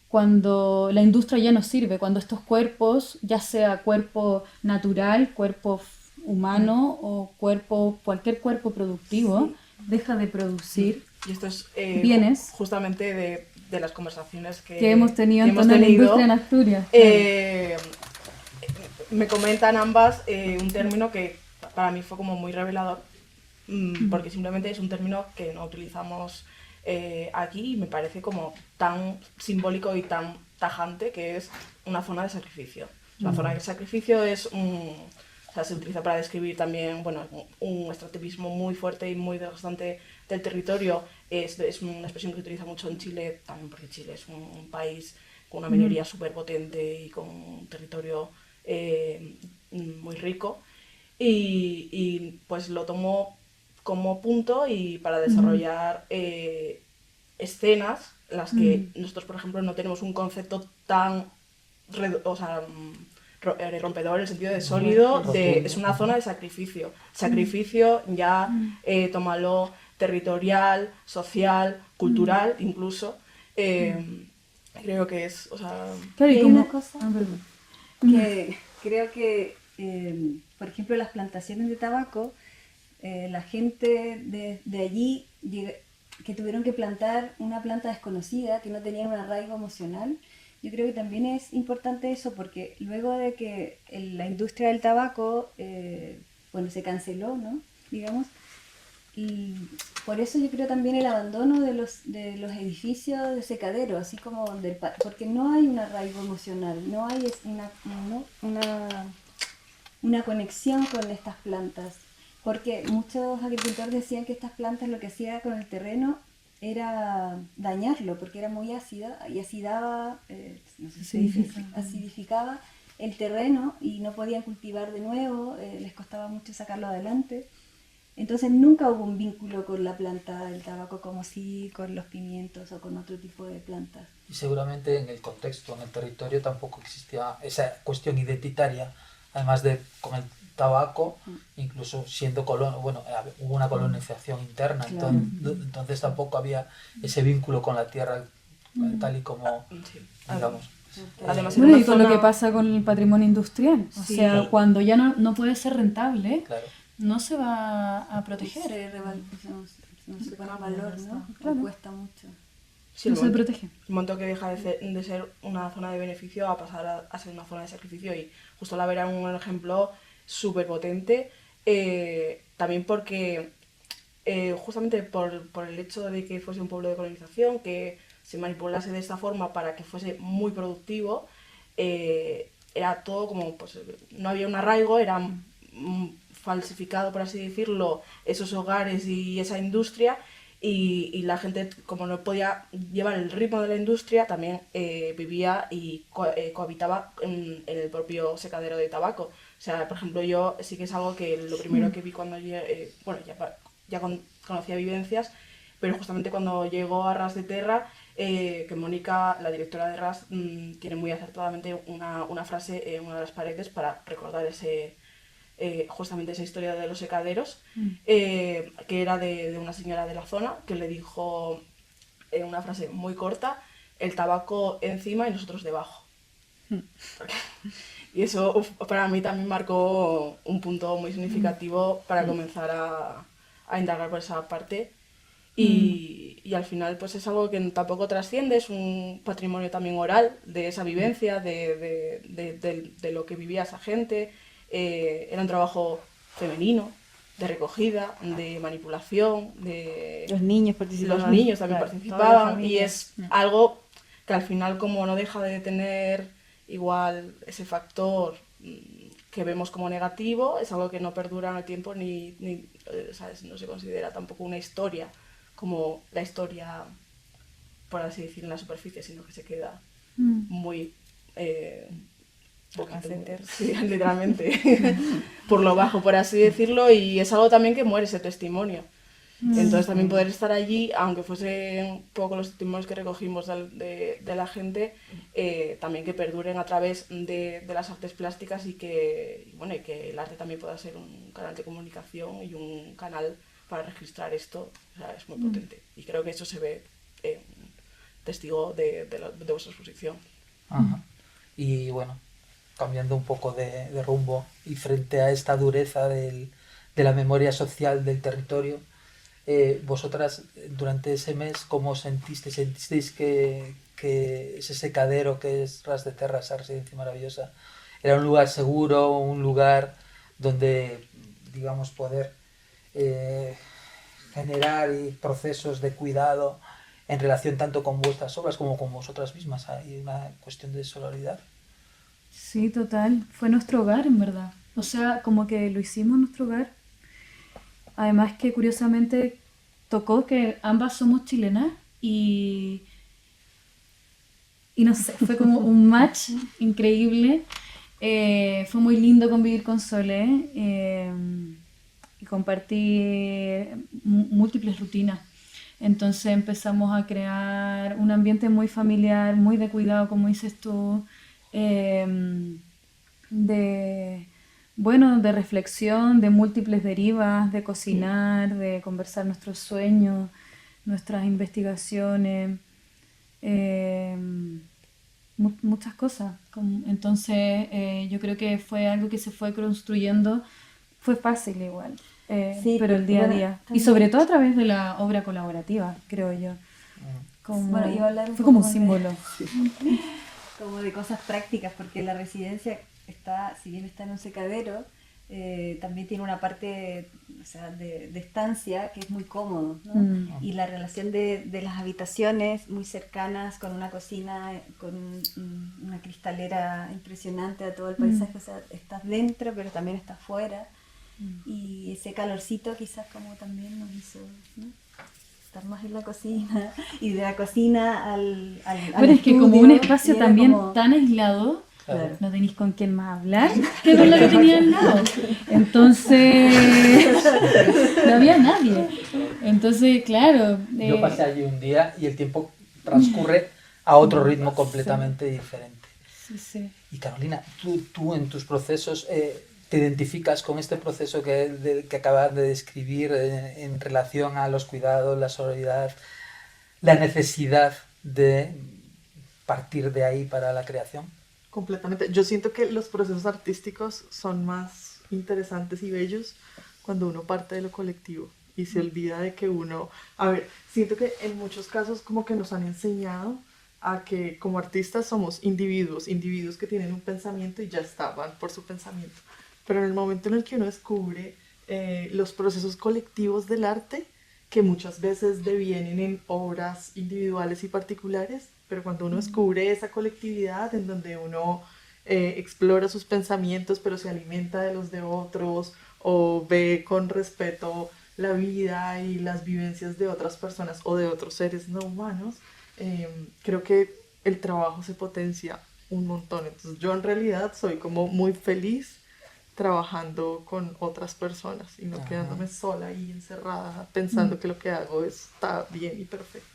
cuando la industria ya no sirve, cuando estos cuerpos, ya sea cuerpo natural, cuerpo humano o cualquier cuerpo productivo, deja de producir y esto es bienes justamente de las conversaciones que hemos tenido en torno a la industria en Asturias. Me comentan ambas un término que para mí fue como muy revelador, porque simplemente es un término que no utilizamos aquí y me parece como tan simbólico y tan tajante, que es una zona de sacrificio. La zona de sacrificio es se utiliza para describir también un extractivismo muy fuerte y muy desgastante del territorio. Es una expresión que se utiliza mucho en Chile, también porque Chile es un país con una minería súper potente y con un territorio muy rico. Y pues lo tomo como punto y para desarrollar escenas en las que nosotros, por ejemplo, no tenemos un concepto tan rompedor en el sentido de sólido, es una zona de sacrificio. Sacrificio ya tómalo territorial, social, cultural, incluso. Creo que es, Claro, y hay una cosa que creo que, por ejemplo, las plantaciones de tabaco, la gente de allí que tuvieron que plantar una planta desconocida, que no tenía un arraigo emocional. Yo creo que también es importante eso, porque luego de que la industria del tabaco se canceló, ¿no? Digamos, y por eso yo creo también el abandono de los edificios de secadero, así como porque no hay un arraigo emocional, no hay una conexión con estas plantas, porque muchos agricultores decían que estas plantas lo que hacía con el terreno era dañarlo, porque era muy ácida y acidificaba el terreno y no podían cultivar de nuevo, les costaba mucho sacarlo adelante. Entonces nunca hubo un vínculo con la planta del tabaco como si con los pimientos o con otro tipo de plantas. Y seguramente en el contexto, en el territorio, tampoco existía esa cuestión identitaria, además de con el tabaco, incluso siendo hubo una colonización interna, claro. entonces tampoco había ese vínculo con la tierra tal y como, digamos. Además, y con lo que pasa con el patrimonio industrial, o sea, cuando ya no puede ser rentable, claro. No se va a proteger. No se pone valor, ¿no? Claro. Cuesta mucho. Sí, no se protege. El momento que deja de ser una zona de beneficio a pasar a ser una zona de sacrificio, y justo la Vera es un ejemplo súper potente, también porque justamente por el hecho de que fuese un pueblo de colonización, que se manipulase de esta forma para que fuese muy productivo, era todo como, pues no había un arraigo, era falsificado, por así decirlo, esos hogares y esa industria, y la gente, como no podía llevar el ritmo de la industria, también vivía y cohabitaba en el propio secadero de tabaco. O sea, por ejemplo, yo sí que es algo que lo primero que vi cuando ya conocía vivencias, pero justamente cuando llegó a Ras de Terra, que Mónica, la directora de Ras, tiene muy acertadamente una frase en una de las paredes para recordar justamente esa historia de los secaderos, que era de una señora de la zona que le dijo una frase muy corta: el tabaco encima y nosotros debajo. Y eso para mí también marcó un punto muy significativo para comenzar a indagar por esa parte. Y al final pues es algo que tampoco trasciende, es un patrimonio también oral de esa vivencia, de lo que vivía esa gente. Era un trabajo femenino, de recogida, de manipulación, de... Los niños participaban. Los niños también claro, participaban y es algo que al final como no deja de tener igual ese factor que vemos como negativo, es algo que no perdura en el tiempo ni ¿sabes? No se considera tampoco una historia como la historia, por así decir, en la superficie, sino que se queda muy... sí, literalmente por lo bajo, por así decirlo, y es algo también que muere ese testimonio. Entonces también poder estar allí, aunque fuese un poco los testimonios que recogimos de la gente, también que perduren a través de las artes plásticas y que el arte también pueda ser un canal de comunicación y un canal para registrar esto, o sea, es muy potente. Y creo que eso se ve testigo de vuestra exposición. Ajá. Y bueno, cambiando un poco de rumbo y frente a esta dureza de la memoria social del territorio, vosotras durante ese mes, ¿cómo sentisteis? ¿Sentisteis que ese secadero que es Ras de Terra, esa residencia maravillosa, era un lugar seguro, un lugar donde, digamos, poder generar procesos de cuidado en relación tanto con vuestras obras como con vosotras mismas? Hay una cuestión de sororidad. Sí, total. Fue nuestro hogar, en verdad. O sea, como que lo hicimos en nuestro hogar. Además que curiosamente tocó que ambas somos chilenas y no sé, fue como un match increíble. Fue muy lindo convivir con Sole y compartir múltiples rutinas. Entonces empezamos a crear un ambiente muy familiar, muy de cuidado, como dices tú, de reflexión, de múltiples derivas, de cocinar, de conversar nuestros sueños, nuestras investigaciones, muchas cosas. Entonces yo creo que fue algo que se fue construyendo, fue fácil igual, sí, pero el día a día. Y sobre todo a través de la obra colaborativa, creo yo. Iba a hablar fue como un símbolo. Como de cosas prácticas, porque la residencia está, si bien está en un secadero, también tiene una parte, o sea, de estancia que es muy cómodo, ¿no? Y la relación de las habitaciones muy cercanas, con una cocina, con una cristalera impresionante a todo el paisaje, o sea, estás dentro pero también estás fuera, y ese calorcito quizás como también nos hizo, ¿no?, estar más en la cocina, y de la cocina al bueno, es que como un espacio también como... tan aislado, claro, no tenéis con quién más hablar que con la que tenía al lado. Entonces, no había nadie. Entonces, claro. Yo pasé allí un día y el tiempo transcurre a otro ritmo completamente diferente. Sí, sí. Y Carolina, tú en tus procesos te identificas con este proceso que acabas de describir en relación a los cuidados, la sororidad, la necesidad de partir de ahí para la creación. Completamente. Yo siento que los procesos artísticos son más interesantes y bellos cuando uno parte de lo colectivo y se olvida de que uno... A ver, siento que en muchos casos como que nos han enseñado a que como artistas somos individuos que tienen un pensamiento y ya está, van por su pensamiento. Pero en el momento en el que uno descubre los procesos colectivos del arte, que muchas veces devienen en obras individuales y particulares, pero cuando uno descubre esa colectividad en donde uno explora sus pensamientos, pero se alimenta de los de otros, o ve con respeto la vida y las vivencias de otras personas o de otros seres no humanos, creo que el trabajo se potencia un montón. Entonces yo en realidad soy como muy feliz trabajando con otras personas y no quedándome sola y encerrada pensando que lo que hago está bien y perfecto.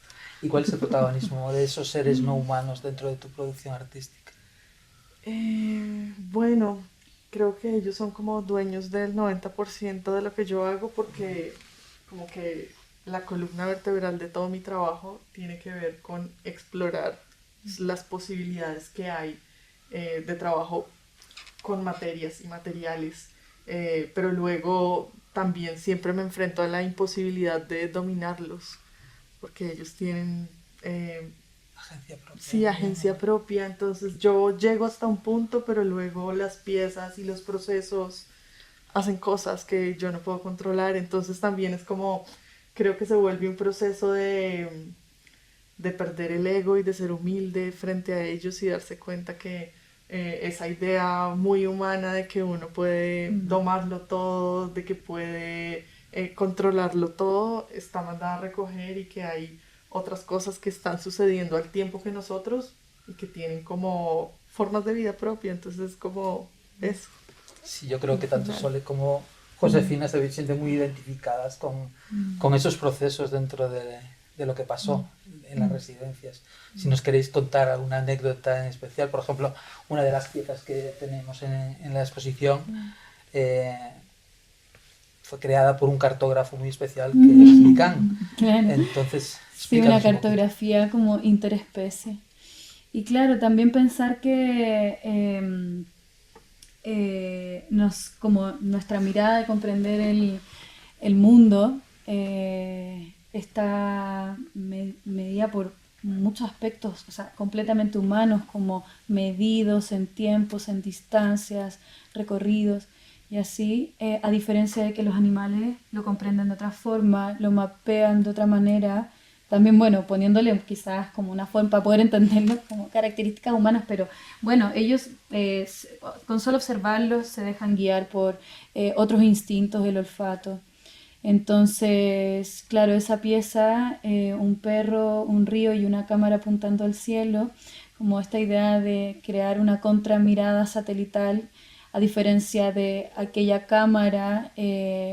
¿Y cuál es el protagonismo de esos seres no humanos dentro de tu producción artística? Bueno, creo que ellos son como dueños del 90% de lo que yo hago, porque como que la columna vertebral de todo mi trabajo tiene que ver con explorar las posibilidades que hay de trabajo con materias y materiales, pero luego también siempre me enfrento a la imposibilidad de dominarlos, porque ellos tienen agencia propia. Sí, agencia propia, entonces yo llego hasta un punto, pero luego las piezas y los procesos hacen cosas que yo no puedo controlar, entonces también es como, creo que se vuelve un proceso de perder el ego y de ser humilde frente a ellos y darse cuenta que esa idea muy humana de que uno puede domarlo todo, de que puede controlarlo todo, está mandada a recoger y que hay otras cosas que están sucediendo al tiempo que nosotros y que tienen como formas de vida propia, entonces como eso. Sí, yo creo que tanto Sole como Josefina se sienten muy identificadas con esos procesos dentro de lo que pasó en las residencias. Si nos queréis contar alguna anécdota en especial, por ejemplo, una de las piezas que tenemos en la exposición fue creada por un cartógrafo muy especial que es Licán. Claro. Entonces, sí, una cartografía como interespecie. Y claro, también pensar que como nuestra mirada de comprender el mundo está medida por muchos aspectos, o sea, completamente humanos, como medidos en tiempos, en distancias, recorridos, y así, a diferencia de que los animales lo comprenden de otra forma, lo mapean de otra manera, también, bueno, poniéndole quizás como una forma para poder entenderlo como características humanas, pero bueno, ellos con solo observarlos se dejan guiar por otros instintos, el olfato. Entonces, claro, esa pieza, un perro, un río y una cámara apuntando al cielo, como esta idea de crear una contramirada satelital, a diferencia de aquella cámara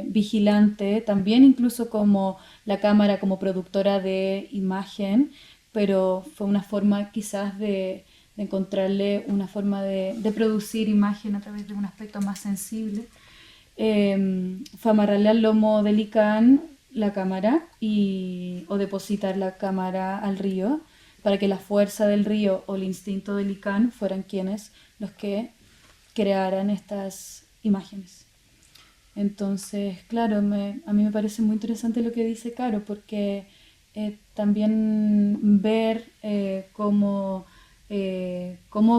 vigilante, también incluso como la cámara como productora de imagen, pero fue una forma quizás de encontrarle una forma de producir imagen a través de un aspecto más sensible. Fue amarrarle al lomo de Licán la cámara o depositar la cámara al río para que la fuerza del río o el instinto de Licán fueran quienes los que crearan estas imágenes. Entonces, claro, a mí me parece muy interesante lo que dice Caro, porque también ver cómo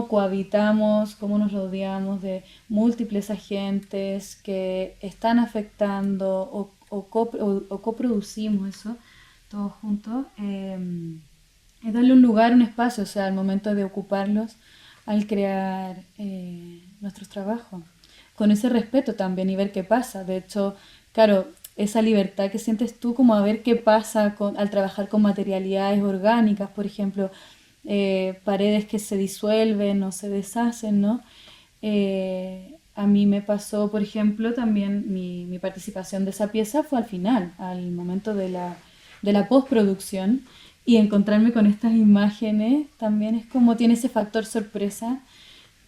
cohabitamos, cómo nos rodeamos de múltiples agentes que están afectando o coproducimos eso todos juntos, es darle un lugar, un espacio, o sea, al momento de ocuparlos, al crear nuestros trabajos, con ese respeto también y ver qué pasa. De hecho, claro, esa libertad que sientes tú como a ver qué pasa al trabajar con materialidades orgánicas, por ejemplo, paredes que se disuelven o se deshacen, ¿no? A mí me pasó, por ejemplo, también mi participación de esa pieza fue al final, al momento de la postproducción, y encontrarme con estas imágenes también es como tiene ese factor sorpresa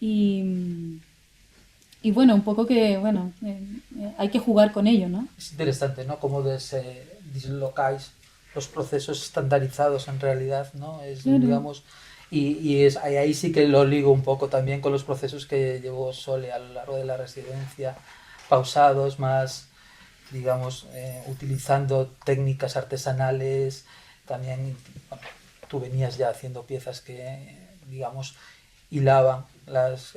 y bueno, un poco que, bueno, hay que jugar con ello, ¿no? Es interesante, ¿no? Cómo dislocáis los procesos estandarizados en realidad, ¿no? Es, claro. Digamos, y ahí sí que lo ligo un poco también con los procesos que llevó Sole a lo largo de la residencia, pausados, más, digamos, utilizando técnicas artesanales, también, bueno, tú venías ya haciendo piezas que, digamos, hilaban las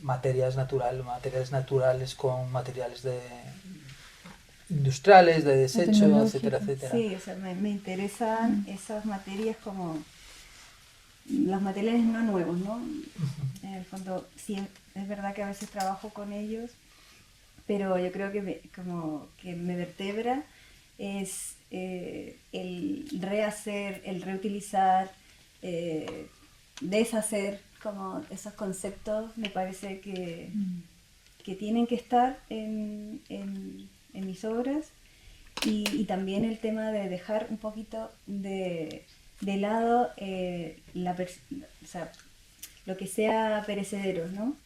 materiales naturales con materiales industriales, de desecho, etcétera, etcétera. Sí, o sea, me interesan esas materias como los materiales no nuevos, ¿no? En el fondo, sí, es verdad que a veces trabajo con ellos, pero yo creo que como que me vertebra es el rehacer, el reutilizar, deshacer, como esos conceptos me parece que tienen que estar en mis obras y también el tema de dejar un poquito de lado o sea, lo que sea perecedero, ¿no?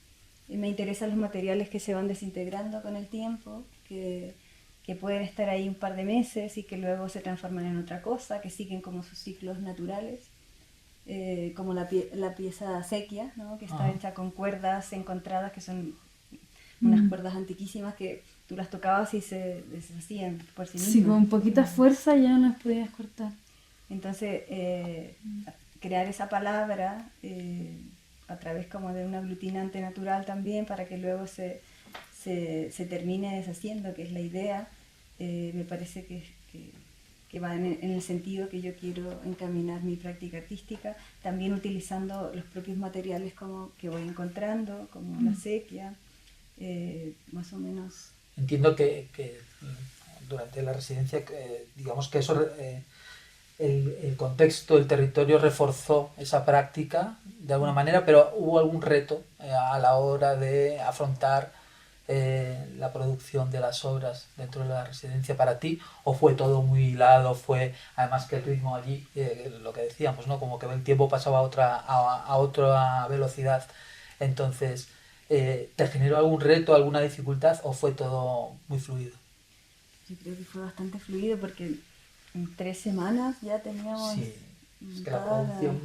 Me interesan los materiales que se van desintegrando con el tiempo, que pueden estar ahí un par de meses y que luego se transforman en otra cosa, que siguen como sus ciclos naturales. como la pieza sequia, ¿no? Que está hecha con cuerdas encontradas, que son unas cuerdas antiquísimas que tú las tocabas y se deshacían por sí mismas. Sí, con poquita fuerza ya no las podías cortar. Entonces, crear esa palabra a través como de un aglutinante natural también, para que luego se termine deshaciendo, que es la idea, me parece que va en el sentido que yo quiero encaminar mi práctica artística, también utilizando los propios materiales que voy encontrando, como la sequia, más o menos. Entiendo que durante la residencia, digamos que eso, el contexto, el territorio reforzó esa práctica de alguna manera, pero ¿hubo algún reto a la hora de afrontar la producción de las obras dentro de la residencia para ti? ¿O fue todo muy hilado? Fue además que el ritmo allí, lo que decíamos, ¿no? Como que el tiempo pasaba a otra velocidad. Entonces, ¿te generó algún reto, alguna dificultad, o fue todo muy fluido? Yo creo que fue bastante fluido, porque en 3 semanas ya teníamos... Sí, es que la producción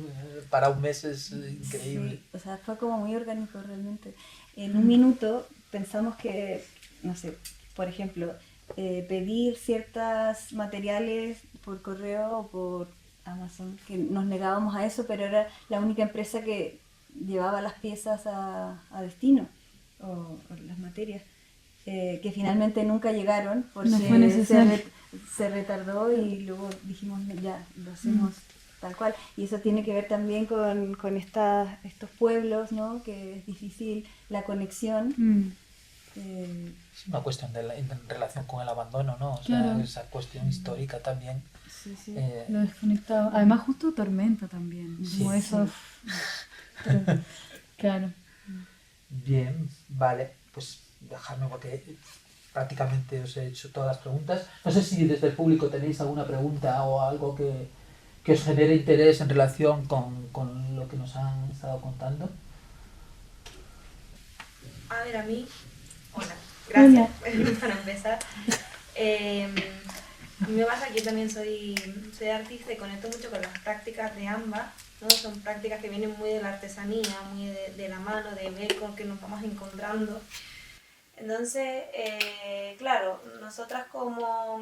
para un mes es increíble. Sí, o sea, fue como muy orgánico realmente. En un minuto pensamos que, no sé, por ejemplo, pedir ciertos materiales por correo o por Amazon, que nos negábamos a eso, pero era la única empresa que llevaba las piezas a destino, o las materias, que finalmente nunca llegaron porque no fue necesario. se retardó, y luego dijimos ya, lo hacemos tal cual. Y eso tiene que ver también con estos pueblos, ¿no? Que es difícil la conexión. Es una cuestión en relación con el abandono, ¿no? O claro. sea, esa cuestión histórica también. Sí, sí. Lo desconectado. Además, justo tormenta también. Sí, como eso. Sí. Pero, claro. Bien, vale, pues dejadme, porque prácticamente os he hecho todas las preguntas. No sé si desde el público tenéis alguna pregunta o algo que os genere interés en relación con lo que nos han estado contando. A ver, a mí... Hola, gracias. Para empezar. A mí me pasa que yo también soy artista y conecto mucho con las prácticas de ambas, ¿no? Son prácticas que vienen muy de la artesanía, muy de la mano, de ver con qué nos vamos encontrando. Entonces, claro, nosotras como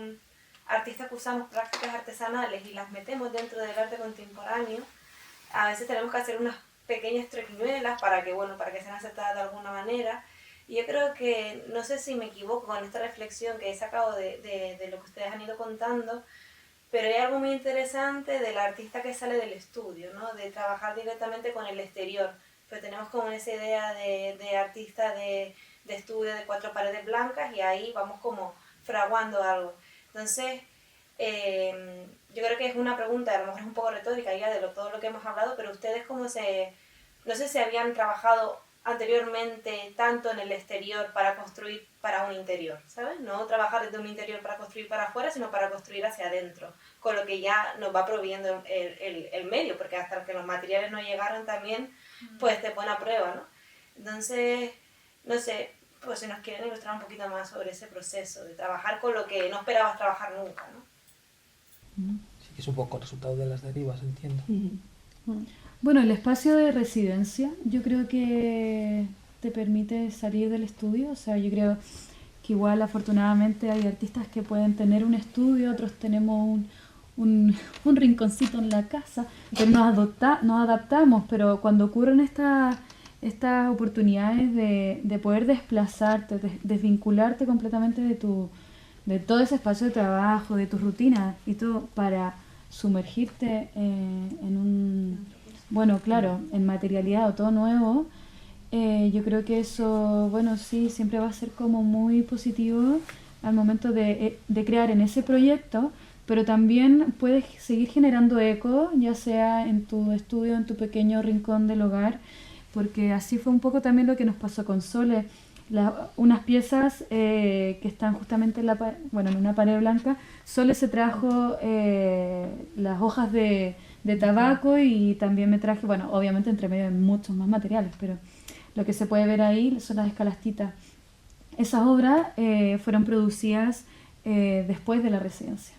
artistas que usamos prácticas artesanales y las metemos dentro del arte contemporáneo, a veces tenemos que hacer unas pequeñas triquiñuelas para que sean aceptadas de alguna manera. Y yo creo que, no sé si me equivoco con esta reflexión que he sacado de lo que ustedes han ido contando, pero hay algo muy interesante del artista que sale del estudio, ¿no? De trabajar directamente con el exterior. Pero tenemos como esa idea de artista de estudio de 4 paredes blancas, y ahí vamos como fraguando algo. Entonces, yo creo que es una pregunta, a lo mejor es un poco retórica ya de todo lo que hemos hablado, pero ustedes no sé si habían trabajado anteriormente tanto en el exterior para construir para un interior, ¿sabes? No trabajar desde un interior para construir para afuera, sino para construir hacia adentro, con lo que ya nos va proviendo el medio, porque hasta que los materiales no llegaron también, pues te pone a prueba, ¿no? Entonces, no sé, pues si nos quieren ilustrar un poquito más sobre ese proceso de trabajar con lo que no esperabas trabajar nunca, ¿no? Sí, que es un poco resultado de las derivas, entiendo. Bueno, el espacio de residencia yo creo que te permite salir del estudio. O sea, yo creo que igual afortunadamente hay artistas que pueden tener un estudio, otros tenemos un rinconcito en la casa, pero nos adaptamos. Pero cuando ocurren estas oportunidades de poder desplazarte, desvincularte completamente de todo ese espacio de trabajo, de tu rutina y todo, para sumergirte en un... Bueno, claro, en materialidad o todo nuevo, yo creo que eso, bueno, sí, siempre va a ser como muy positivo al momento de crear en ese proyecto, pero también puedes seguir generando eco, ya sea en tu estudio, en tu pequeño rincón del hogar, porque así fue un poco también lo que nos pasó con Sole. Unas piezas que están justamente en una pared blanca. Sole se trajo las hojas de tabaco, y también me traje, bueno, obviamente entre medio hay muchos más materiales, pero lo que se puede ver ahí son las escalastitas. Esas obras fueron producidas después de la residencia.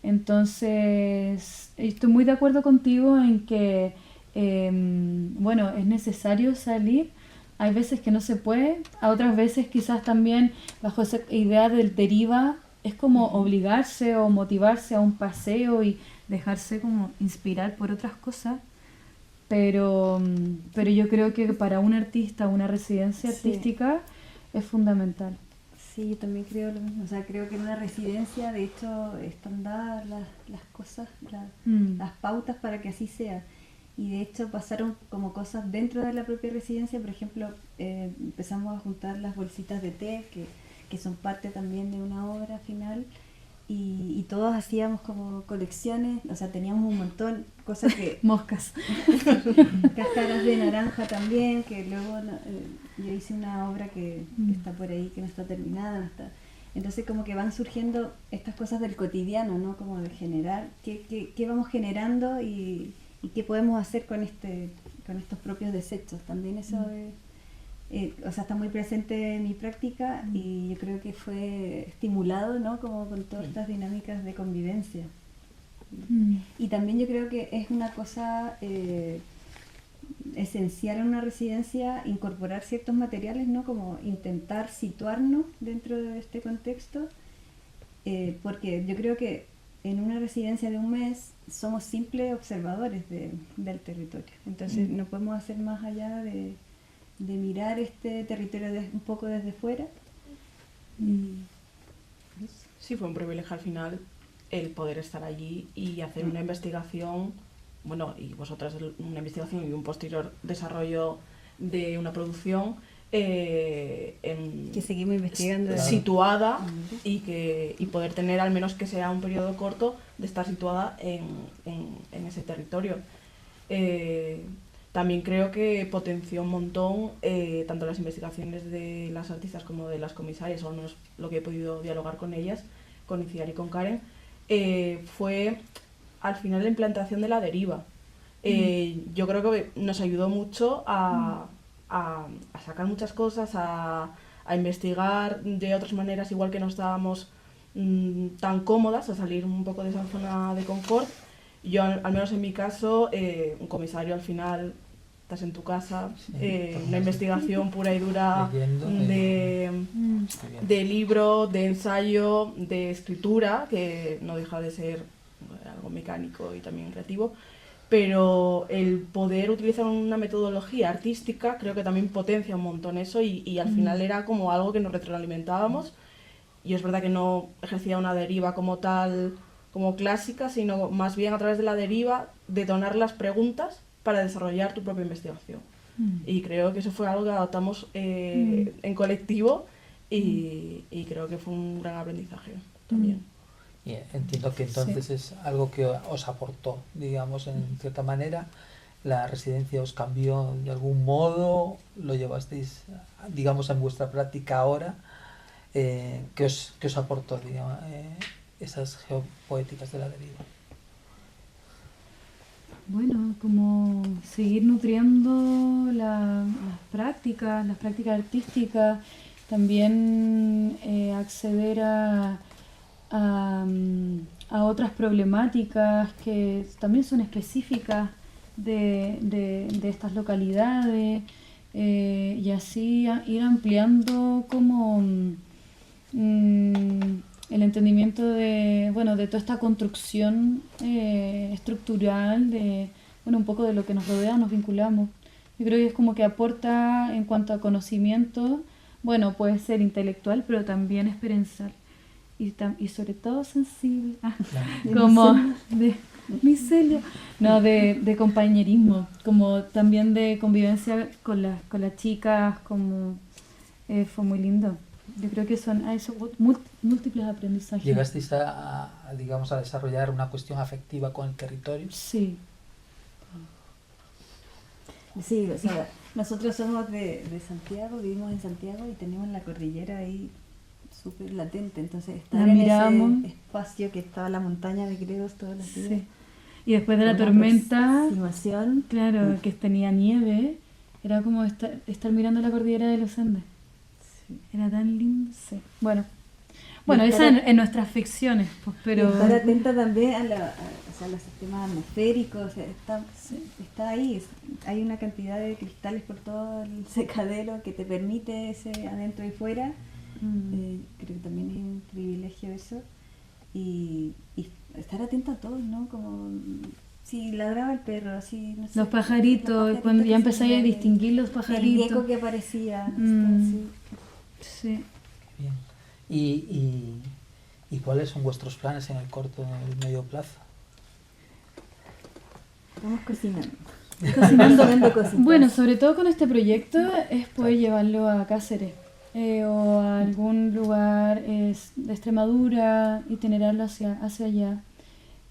Entonces, estoy muy de acuerdo contigo en que bueno, es necesario salir. Hay veces que no se puede, a otras veces quizás también bajo esa idea del deriva es como obligarse o motivarse a un paseo y dejarse como inspirar por otras cosas. Pero yo creo que para un artista, una residencia artística es fundamental. Sí, yo también creo lo mismo. O sea, creo que en una residencia, de hecho, están dadas las cosas, las pautas para que así sea. Y de hecho pasaron como cosas dentro de la propia residencia. Por ejemplo, empezamos a juntar las bolsitas de té, que son parte también de una obra final. Y todos hacíamos como colecciones, o sea, teníamos un montón, cosas que... Moscas. Cáscaras de naranja también, que luego yo hice una obra que está por ahí, que no está terminada, no está... Entonces como que van surgiendo estas cosas del cotidiano, ¿no? Como de generar, qué vamos generando y qué podemos hacer con estos propios desechos. También eso o sea, está muy presente en mi práctica y yo creo que fue estimulado, ¿no? Como con todas estas dinámicas de convivencia. Y también yo creo que es una cosa esencial en una residencia incorporar ciertos materiales, ¿no? Como intentar situarnos dentro de este contexto, porque yo creo que en una residencia de un mes somos simples observadores del territorio. Entonces no podemos hacer más allá de mirar este territorio un poco desde fuera. Sí, fue un privilegio al final el poder estar allí y hacer una investigación, bueno, y vosotras una investigación y un posterior desarrollo de una producción que seguimos investigando situada y poder tener, al menos que sea un periodo corto, de estar situada en ese territorio. También creo que potenció un montón tanto las investigaciones de las artistas como de las comisarias, o al menos lo que he podido dialogar con ellas, con Iciar y con Karen, fue al final la implantación de la deriva. Yo creo que nos ayudó mucho a sacar muchas cosas, a investigar de otras maneras, igual que no estábamos tan cómodas, a salir un poco de esa zona de confort. Yo, al menos en mi caso, un comisario al final, estás en tu casa, una investigación pura y dura de libro, de ensayo, de escritura, que no deja de ser algo mecánico y también creativo, pero el poder utilizar una metodología artística creo que también potencia un montón eso y al final era como algo que nos retroalimentábamos. Y es verdad que no ejercía una deriva como tal, como clásica, sino más bien a través de la deriva detonar las preguntas para desarrollar tu propia investigación. Y creo que eso fue algo que adoptamos en colectivo y creo que fue un gran aprendizaje también. Y entiendo que entonces es algo que os aportó, digamos, en cierta manera. La residencia os cambió de algún modo, lo llevasteis, digamos, en vuestra práctica ahora. ¿Qué os aportó, digamos, esas geopoéticas de la deriva? Bueno, como seguir nutriendo las prácticas artísticas, también acceder a otras problemáticas que también son específicas de estas localidades, y así ir ampliando como el entendimiento de toda esta construcción estructural de un poco de lo que nos rodea, nos vinculamos. Yo creo que es como que aporta en cuanto a conocimiento, puede ser intelectual, pero también experiencial y sobre todo sensible, como de micelio, de compañerismo, como también de convivencia con las chicas, como fue muy lindo. Yo creo que son múltiples aprendizajes. ¿Llegasteis a desarrollar una cuestión afectiva con el territorio? Sí. Sí, o sea, nosotros somos de Santiago, vivimos en Santiago y tenemos la cordillera ahí súper latente, entonces estar en ese espacio que estaba la montaña de Gredos todos los días. Sí. Y después de la tormenta, claro, que tenía nieve, era como estar mirando la cordillera de los Andes. Sí. Era tan lindo. Sí. Bueno, esa en nuestras ficciones, pues, pero... Y estar atenta también a sea, los sistemas atmosféricos, está ahí, hay una cantidad de cristales por todo el secadero que te permite ese adentro y fuera. Creo que también es un privilegio eso. Y estar atento a todo, ¿no? Como si ladraba el perro, así, no sé. Los pajaritos, cuando ya empezáis a distinguir los pajaritos. El gecko que aparecía. Sí. Bien. ¿Y cuáles son vuestros planes en el corto, en el medio plazo? Estamos cocinando. Comiendo cositas. Bueno, sobre todo con este proyecto es poder llevarlo a Cáceres o a algún lugar de Extremadura, itinerarlo hacia allá.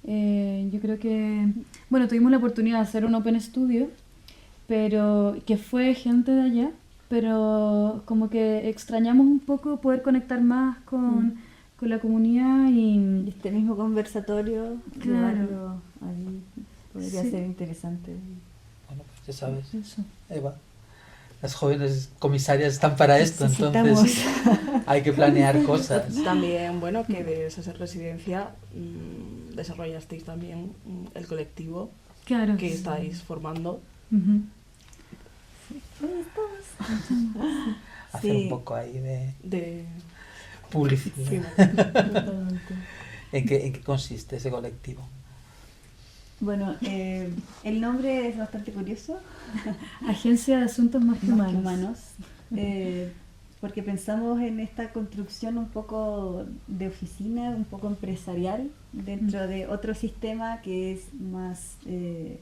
Yo creo que, bueno, tuvimos la oportunidad de hacer un Open Studio, pero que fue gente de allá, pero como que extrañamos un poco poder conectar más con la comunidad y este mismo conversatorio, claro, ahí podría ser interesante. Bueno, pues ya sabes, eso. Eva, las jóvenes comisarias están para esto, entonces hay que planear cosas. También, bueno, que de esa residencia desarrollasteis también el colectivo Claro. que estáis formando. Uh-huh. Hacer un poco ahí de publicidad. Sí, ¿En qué consiste ese colectivo? Bueno, el nombre es bastante curioso. Agencia de Asuntos Más que Humanos. Porque pensamos en esta construcción un poco de oficina, un poco empresarial, dentro de otro sistema que es más de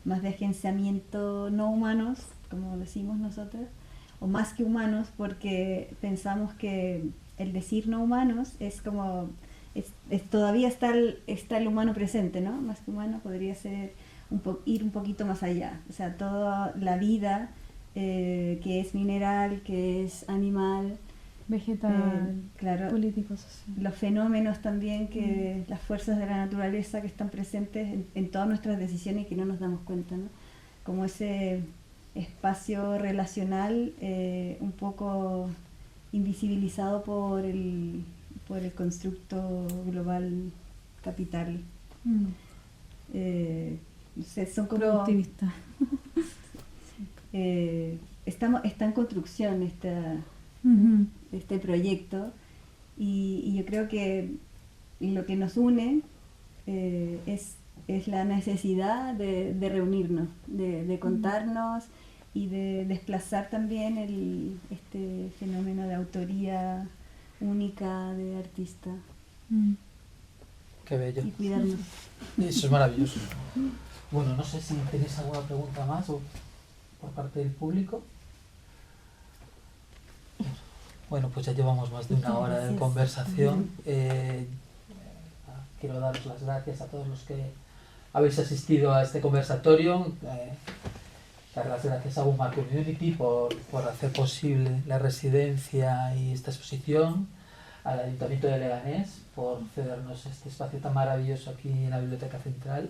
agenciamiento no humanos, como decimos nosotros, o más que humanos, porque pensamos que el decir no humanos es como... todavía está el humano presente, ¿no? Más que humano podría ser ir un poquito más allá. O sea, toda la vida que es mineral, que es animal, vegetal, claro, político, social. Los fenómenos también, que las fuerzas de la naturaleza que están presentes en todas nuestras decisiones y que no nos damos cuenta, ¿no? Como ese espacio relacional un poco invisibilizado por el constructo global capital. Son como productivista. Está en construcción este proyecto y yo creo que lo que nos une es la necesidad de reunirnos, de contarnos y de desplazar también este fenómeno de autoría única de artista. Qué bello. Y cuidarnos. Eso es maravilloso. Bueno, no sé si tenéis alguna pregunta más o por parte del público. Bueno, pues ya llevamos más de una hora de conversación. Quiero daros las gracias a todos los que habéis asistido a este conversatorio. Dar las gracias a Bumar Community por hacer posible la residencia y esta exposición, al Ayuntamiento de Leganés por cedernos este espacio tan maravilloso aquí en la Biblioteca Central,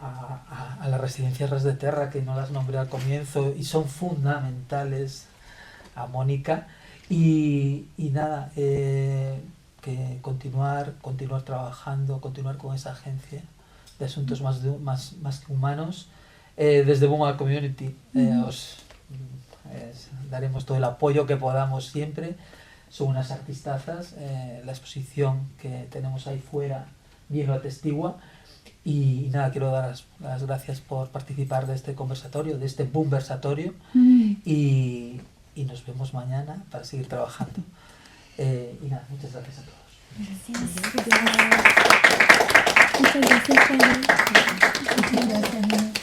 a las residencias Ras de Terra, que no las nombré al comienzo y son fundamentales, a Mónica, y nada, que continuar trabajando, continuar con esa agencia de asuntos más que humanos. Desde Bumar Community os daremos todo el apoyo que podamos siempre. Son unas artistazas, la exposición que tenemos ahí fuera bien lo atestigua. Y nada, quiero dar las gracias por participar de este conversatorio, de este Boomversatorio, y nos vemos mañana para seguir trabajando. Y nada, muchas gracias a todos. Gracias. Muchas gracias.